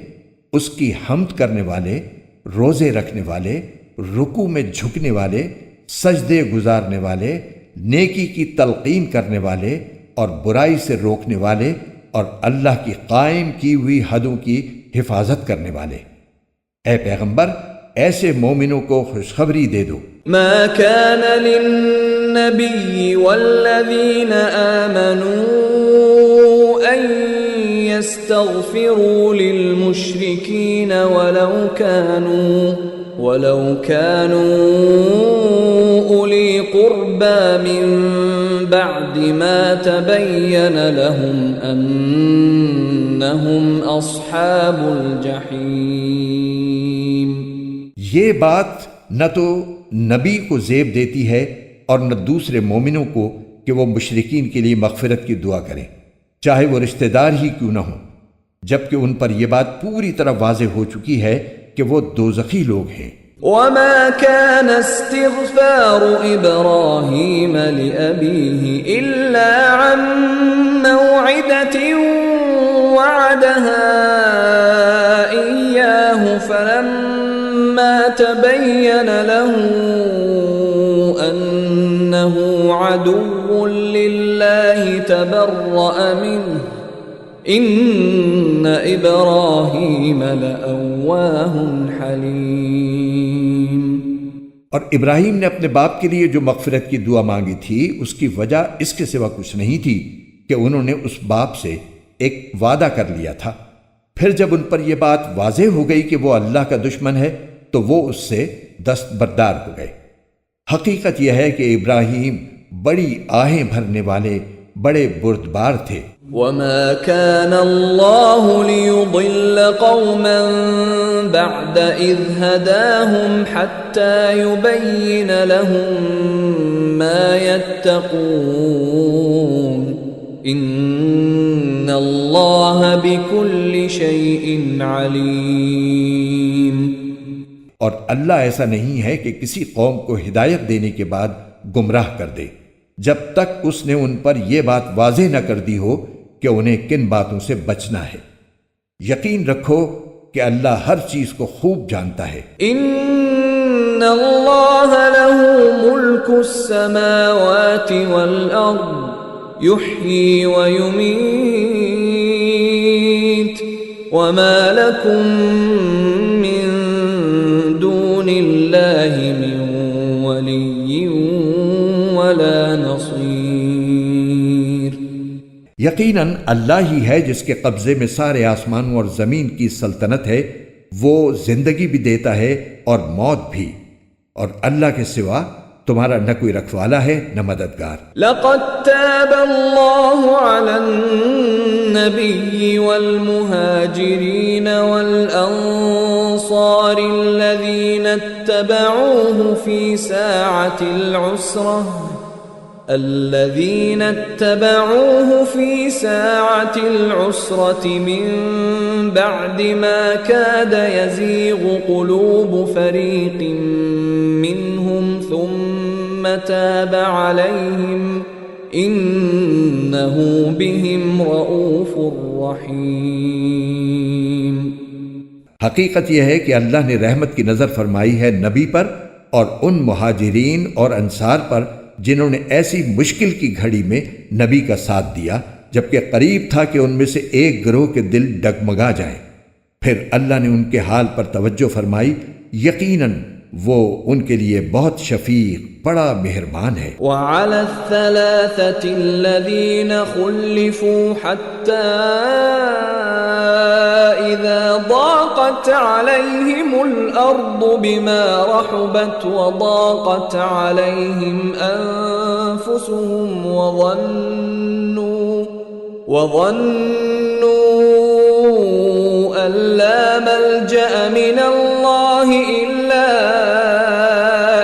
اس کی حمد کرنے والے، روزے رکھنے والے، رکوع میں جھکنے والے، سجدے گزارنے والے، نیکی کی تلقین کرنے والے اور برائی سے روکنے والے، اور اللہ کی قائم کی ہوئی حدوں کی حفاظت کرنے والے۔ اے پیغمبر، ایسے مومنوں کو خوشخبری دے دو۔ ما كان للنبي والذين آمنوا أن يستغفروا للمشركين ولو كانوا أولي قربى من بعد ما تبين لهم أنهم أصحاب الجحيم۔ یہ بات نہ تو نبی کو زیب دیتی ہے اور نہ دوسرے مومنوں کو کہ وہ مشرکین کے لیے مغفرت کی دعا کریں، چاہے وہ رشتہ دار ہی کیوں نہ ہوں، جبکہ ان پر یہ بات پوری طرح واضح ہو چکی ہے کہ وہ دوزخی لوگ ہیں۔ وما كان استغفار إبراهيم لأبيه إلا عن موعدة وعدها إياه فلما تبين له أنه عدو لله تبرأ منه إن إبراهيم لأواه حليم۔ اور ابراہیم نے اپنے باپ کے لیے جو مغفرت کی دعا مانگی تھی اس کی وجہ اس کے سوا کچھ نہیں تھی کہ انہوں نے اس باپ سے ایک وعدہ کر لیا تھا۔ پھر جب ان پر یہ بات واضح ہو گئی کہ وہ اللہ کا دشمن ہے تو وہ اس سے دستبردار ہو گئے۔ حقیقت یہ ہے کہ ابراہیم بڑی آہیں بھرنے والے بڑے بردبار تھے۔ وما كان الله ليضل قوما بعد إذ هداهم حتى يبين لهم ما يتقون إن الله بكل شيء عليم۔ اور اللہ ایسا نہیں ہے کہ کسی قوم کو ہدایت دینے کے بعد گمراہ کر دے جب تک اس نے ان پر یہ بات واضح نہ کر دی ہو کہ انہیں کن باتوں سے بچنا ہے۔ یقین رکھو کہ اللہ ہر چیز کو خوب جانتا ہے۔ ان اللہ له ملک السماوات والارض یحیی ویمیت وما لکم من دون اللہ من ولی ولا نصیر۔ یقیناً اللہ ہی ہے جس کے قبضے میں سارے آسمانوں اور زمین کی سلطنت ہے، وہ زندگی بھی دیتا ہے اور موت بھی، اور اللہ کے سوا تمہارا نہ کوئی رکھوالا ہے نہ مددگار۔ لقد تاب اللہ علی النبی والمہاجرین والانصار الذین اتبعوه اتبعوه في ساعة العسرة من بعد ما كاد يزيغ قلوب فريق منهم ثم تاب عليهم إنه بهم رؤوف رحيم۔ حقیقت یہ ہے کہ اللہ نے رحمت کی نظر فرمائی ہے نبی پر اور ان مہاجرین اور انصار پر جنہوں نے ایسی مشکل کی گھڑی میں نبی کا ساتھ دیا جبکہ قریب تھا کہ ان میں سے ایک گروہ کے دل ڈگمگا جائیں۔ پھر اللہ نے ان کے حال پر توجہ فرمائی، یقیناً وہ ان کے لیے بہت شفیق بڑا مہربان ہے۔ وعلى الثلاثة الذين خلفوا حتى إذا ضاقت عليهم الأرض بما رحبت وضاقت عليهم أنفسهم وظنوا أن لا ملجأ من الله إلا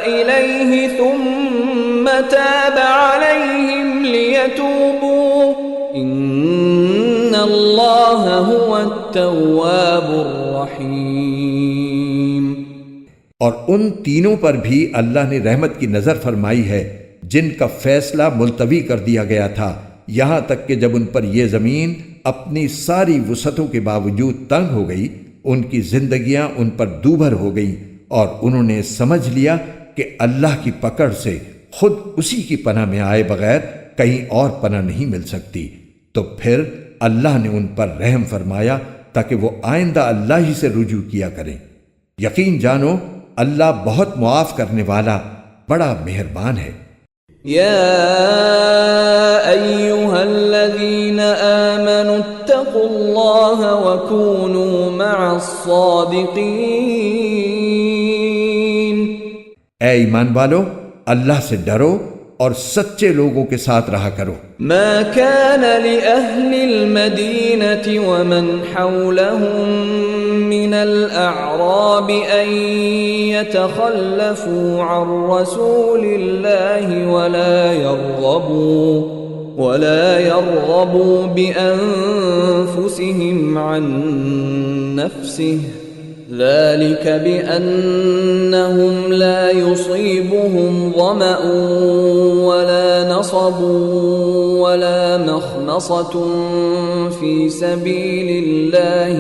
إليه ثم تاب عليهم ليتوبوا إن الله هو التواب الرحيم۔ اور ان تینوں پر بھی اللہ نے رحمت کی نظر فرمائی ہے جن کا فیصلہ ملتوی کر دیا گیا تھا، یہاں تک کہ جب ان پر یہ زمین اپنی ساری وسعتوں کے باوجود تنگ ہو گئی، ان کی زندگیاں ان پر دوبھر ہو گئیں اور انہوں نے سمجھ لیا کہ اللہ کی پکڑ سے خود اسی کی پناہ میں آئے بغیر کہیں اور پناہ نہیں مل سکتی، تو پھر اللہ نے ان پر رحم فرمایا تاکہ وہ آئندہ اللہ ہی سے رجوع کیا کریں۔ یقین جانو اللہ بہت معاف کرنے والا بڑا مہربان ہے۔ يا أيها الذين آمنوا اتقوا الله وكونوا مع الصادقين۔ اے ایمان والو، اللہ سے ڈرو اور سچے لوگوں کے ساتھ رہا کرو۔ ما كان لأهل المدينة ومن حولهم من الأعراب أن يتخلفوا عن رسول الله ولا يرغبوا بأنفسهم عن نفسه ذلك بأنهم لا يصيبهم ظمأ ولا نصب ولا مخمصة في سبيل الله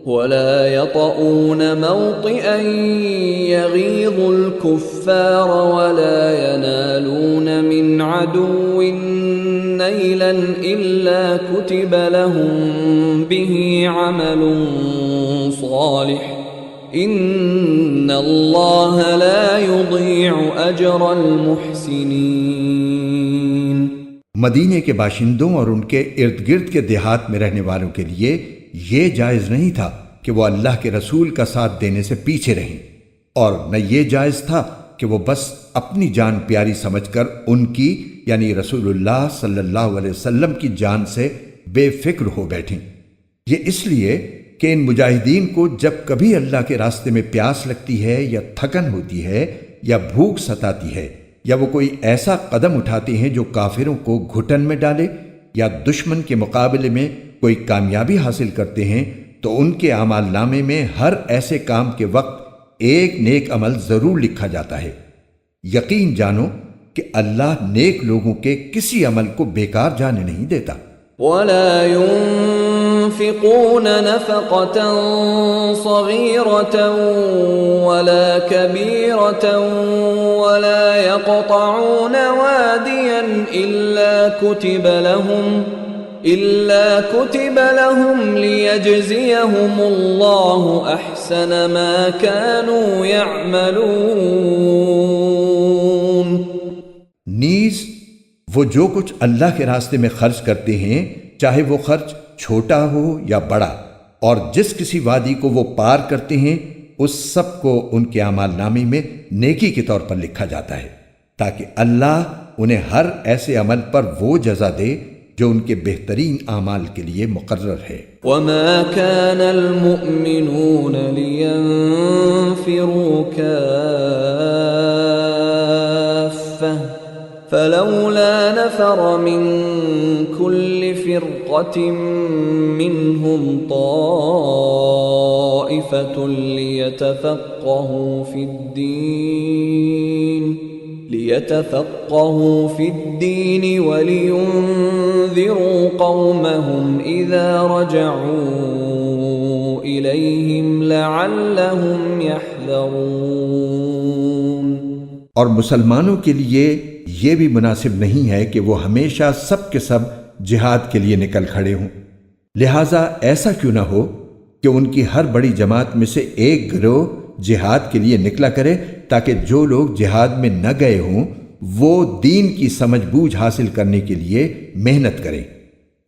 ولا يطؤون موطئا يغيظ الكفار ولا ينالون من عدو نيلا إلا كتب لهم به عمل صالح إن الله لا يضيع أجر المحسنين۔ مدینے کے باشندوں اور ان کے ارد گرد کے دیہات میں رہنے والوں کے لیے یہ جائز نہیں تھا کہ وہ اللہ کے رسول کا ساتھ دینے سے پیچھے رہیں، اور نہ یہ جائز تھا کہ وہ بس اپنی جان پیاری سمجھ کر ان کی یعنی رسول اللہ صلی اللہ علیہ وسلم کی جان سے بے فکر ہو بیٹھیں۔ یہ اس لیے کہ ان مجاہدین کو جب کبھی اللہ کے راستے میں پیاس لگتی ہے یا تھکن ہوتی ہے یا بھوک ستاتی ہے یا وہ کوئی ایسا قدم اٹھاتے ہیں جو کافروں کو گھٹن میں ڈالے یا دشمن کے مقابلے میں کوئی کامیابی حاصل کرتے ہیں، تو ان کے اعمال نامے میں ہر ایسے کام کے وقت ایک نیک عمل ضرور لکھا جاتا ہے۔ یقین جانو کہ اللہ نیک لوگوں کے کسی عمل کو بیکار جانے نہیں دیتا۔ ولا ينفقون نفقة صغيرة ولا كبيرة ولا يقطعون واديا إلا كتب لهم ليجزيهم الله أحسن ما كانوا يعملون۔ نیز وہ جو کچھ اللہ کے راستے میں خرچ کرتے ہیں، چاہے وہ خرچ چھوٹا ہو یا بڑا، اور جس کسی وادی کو وہ پار کرتے ہیں، اس سب کو ان کے اعمال نامے میں نیکی کے طور پر لکھا جاتا ہے، تاکہ اللہ انہیں ہر ایسے عمل پر وہ جزا دے جو ان کے بہترین اعمال کے لیے مقرر ہے۔ وما كان المؤمنون لينفروا كافة فلولا نفر من كل فرقة منهم طائفة ليتفقهوا في الدين ولينذروا قومهم إذا رجعوا إليهم لعلهم يحذرون۔ اور مسلمانوں کے لیے یہ بھی مناسب نہیں ہے کہ وہ ہمیشہ سب کے سب جہاد کے لیے نکل کھڑے ہوں، لہٰذا ایسا کیوں نہ ہو کہ ان کی ہر بڑی جماعت میں سے ایک گروہ جہاد کے لیے نکلا کرے، تاکہ جو لوگ جہاد میں نہ گئے ہوں وہ دین کی سمجھ بوجھ حاصل کرنے کے لیے محنت کریں،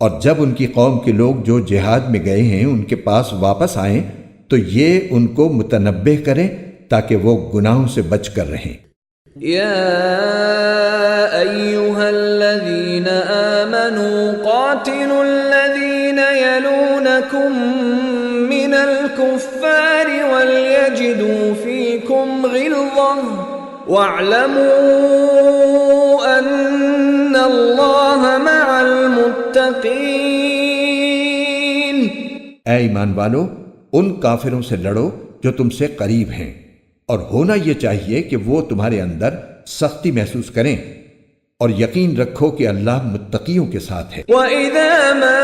اور جب ان کی قوم کے لوگ جو جہاد میں گئے ہیں ان کے پاس واپس آئیں تو یہ ان کو متنبہ کریں تاکہ وہ گناہوں سے بچ کر رہیں۔ يا أيها الذين آمنوا قاتلوا الذين يلونكم من الكفار وليجدوا فيكم غلظة واعلموا أن الله مع المتقين۔ اے ایمان والو، ان کافروں سے لڑو جو تم سے قریب ہیں، اور ہونا یہ چاہیے کہ وہ تمہارے اندر سختی محسوس کریں، اور یقین رکھو کہ اللہ متقیوں کے ساتھ ہے۔ وَإِذَا مَا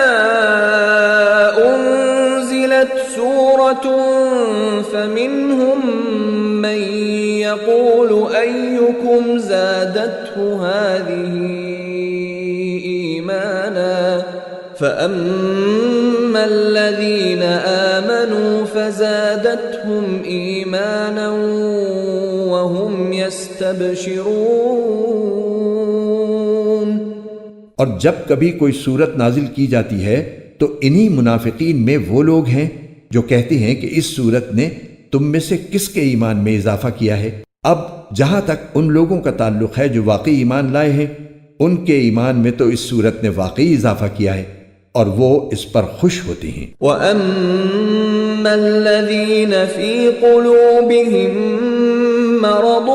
أُنزِلَتْ سُورَةٌ فَمِنْهُم مَّن يَقُولُ أَيُّكُمْ زَادَتْهُ هَٰذِهِ إِيمَانًا فَأَمَّا الَّذِينَ آمَنُوا فَزَادَتْهُمْ إِيمَانًا وَهُمْ يَسْتَبْشِرُونَ۔ اور جب کبھی کوئی صورت نازل کی جاتی ہے تو انہی منافقین میں وہ لوگ ہیں جو کہتے ہیں کہ اس صورت نے تم میں سے کس کے ایمان میں اضافہ کیا ہے۔ اب جہاں تک ان لوگوں کا تعلق ہے جو واقعی ایمان لائے ہیں، ان کے ایمان میں تو اس صورت نے واقعی اضافہ کیا ہے اور وہ اس پر خوش ہوتی ہیں۔ وَأَمَّا الَّذِينَ فِي قُلُوبِهِم مَّرَضٌ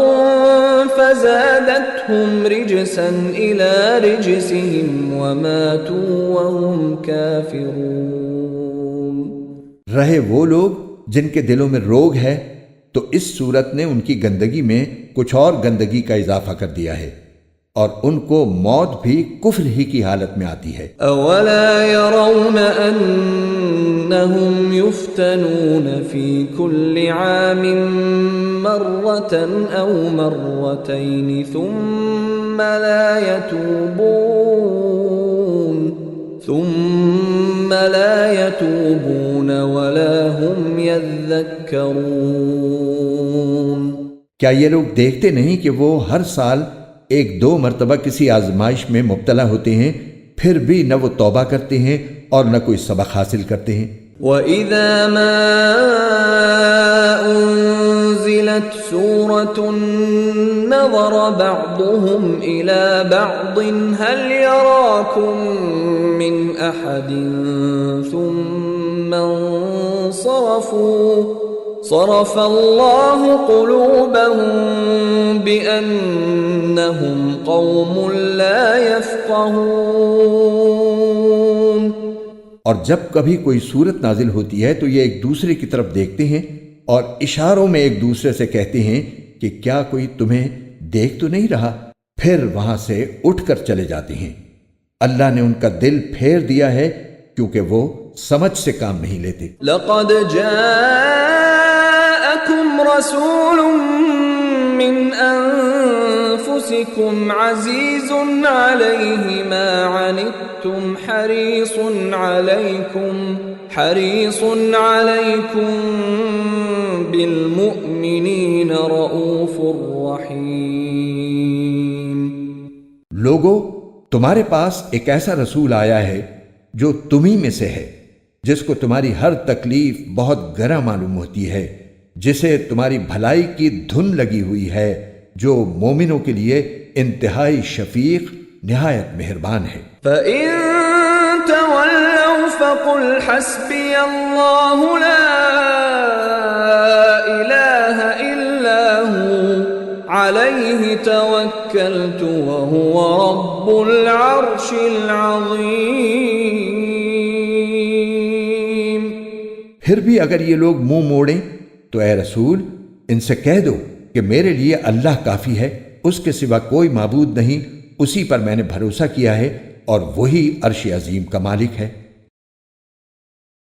فَزَادَتْهُمْ رِجْسًا إِلَى رِجْسِهِمْ وَمَاتُوا وَهُمْ كَافِرُونَ۔ رہے وہ لوگ جن کے دلوں میں روگ ہے تو اس صورت نے ان کی گندگی میں کچھ اور گندگی کا اضافہ کر دیا ہے، اور ان کو موت بھی کفر ہی کی حالت میں آتی ہے۔ اولا يرون انهم يفتنون في كل عام مرة او مرتين ثم لا يتوبون ولا هم يذكرون۔ کیا یہ لوگ دیکھتے نہیں کہ وہ ہر سال ایک دو مرتبہ کسی آزمائش میں مبتلا ہوتے ہیں، پھر بھی نہ وہ توبہ کرتے ہیں اور نہ کوئی سبق حاصل کرتے ہیں۔ وَإِذَا مَا أُنزِلَتْ سُورَةٌ نَظَرَ بَعْضُهُمْ إِلَى بَعْضٍ هَلْ يَرَاكُمْ مِنْ أَحَدٍ ثُمَّ انصَرَفُوا صرف اللہ قلوبهم بأنهم قوم لا يفقهون۔ اور جب کبھی کوئی صورت نازل ہوتی ہے تو یہ ایک دوسرے کی طرف دیکھتے ہیں اور اشاروں میں ایک دوسرے سے کہتے ہیں کہ کیا کوئی تمہیں دیکھ تو نہیں رہا، پھر وہاں سے اٹھ کر چلے جاتے ہیں۔ اللہ نے ان کا دل پھیر دیا ہے کیونکہ وہ سمجھ سے کام نہیں لیتے۔ لقد جاءکم رسول من انفسکم عزیز علیہ ما عنتم حریص علیکم بالمؤمنین رؤوف رحیم۔ لوگو، تمہارے پاس ایک ایسا رسول آیا ہے جو تمہیں میں سے ہے، جس کو تمہاری ہر تکلیف بہت گراں معلوم ہوتی ہے، جسے تمہاری بھلائی کی دھن لگی ہوئی ہے، جو مومنوں کے لیے انتہائی شفیق نہایت مہربان ہے۔ فَإِن فقل حسبي الله لا إله إلا هو عليه توكلت وهو رب العرش العظيم۔ پھر بھی اگر یہ لوگ منہ موڑیں تو اے رسول ان سے کہہ دو کہ میرے لیے اللہ کافی ہے، اس کے سوا کوئی معبود نہیں، اسی پر میں نے بھروسہ کیا ہے اور وہی عرش عظیم کا مالک ہے۔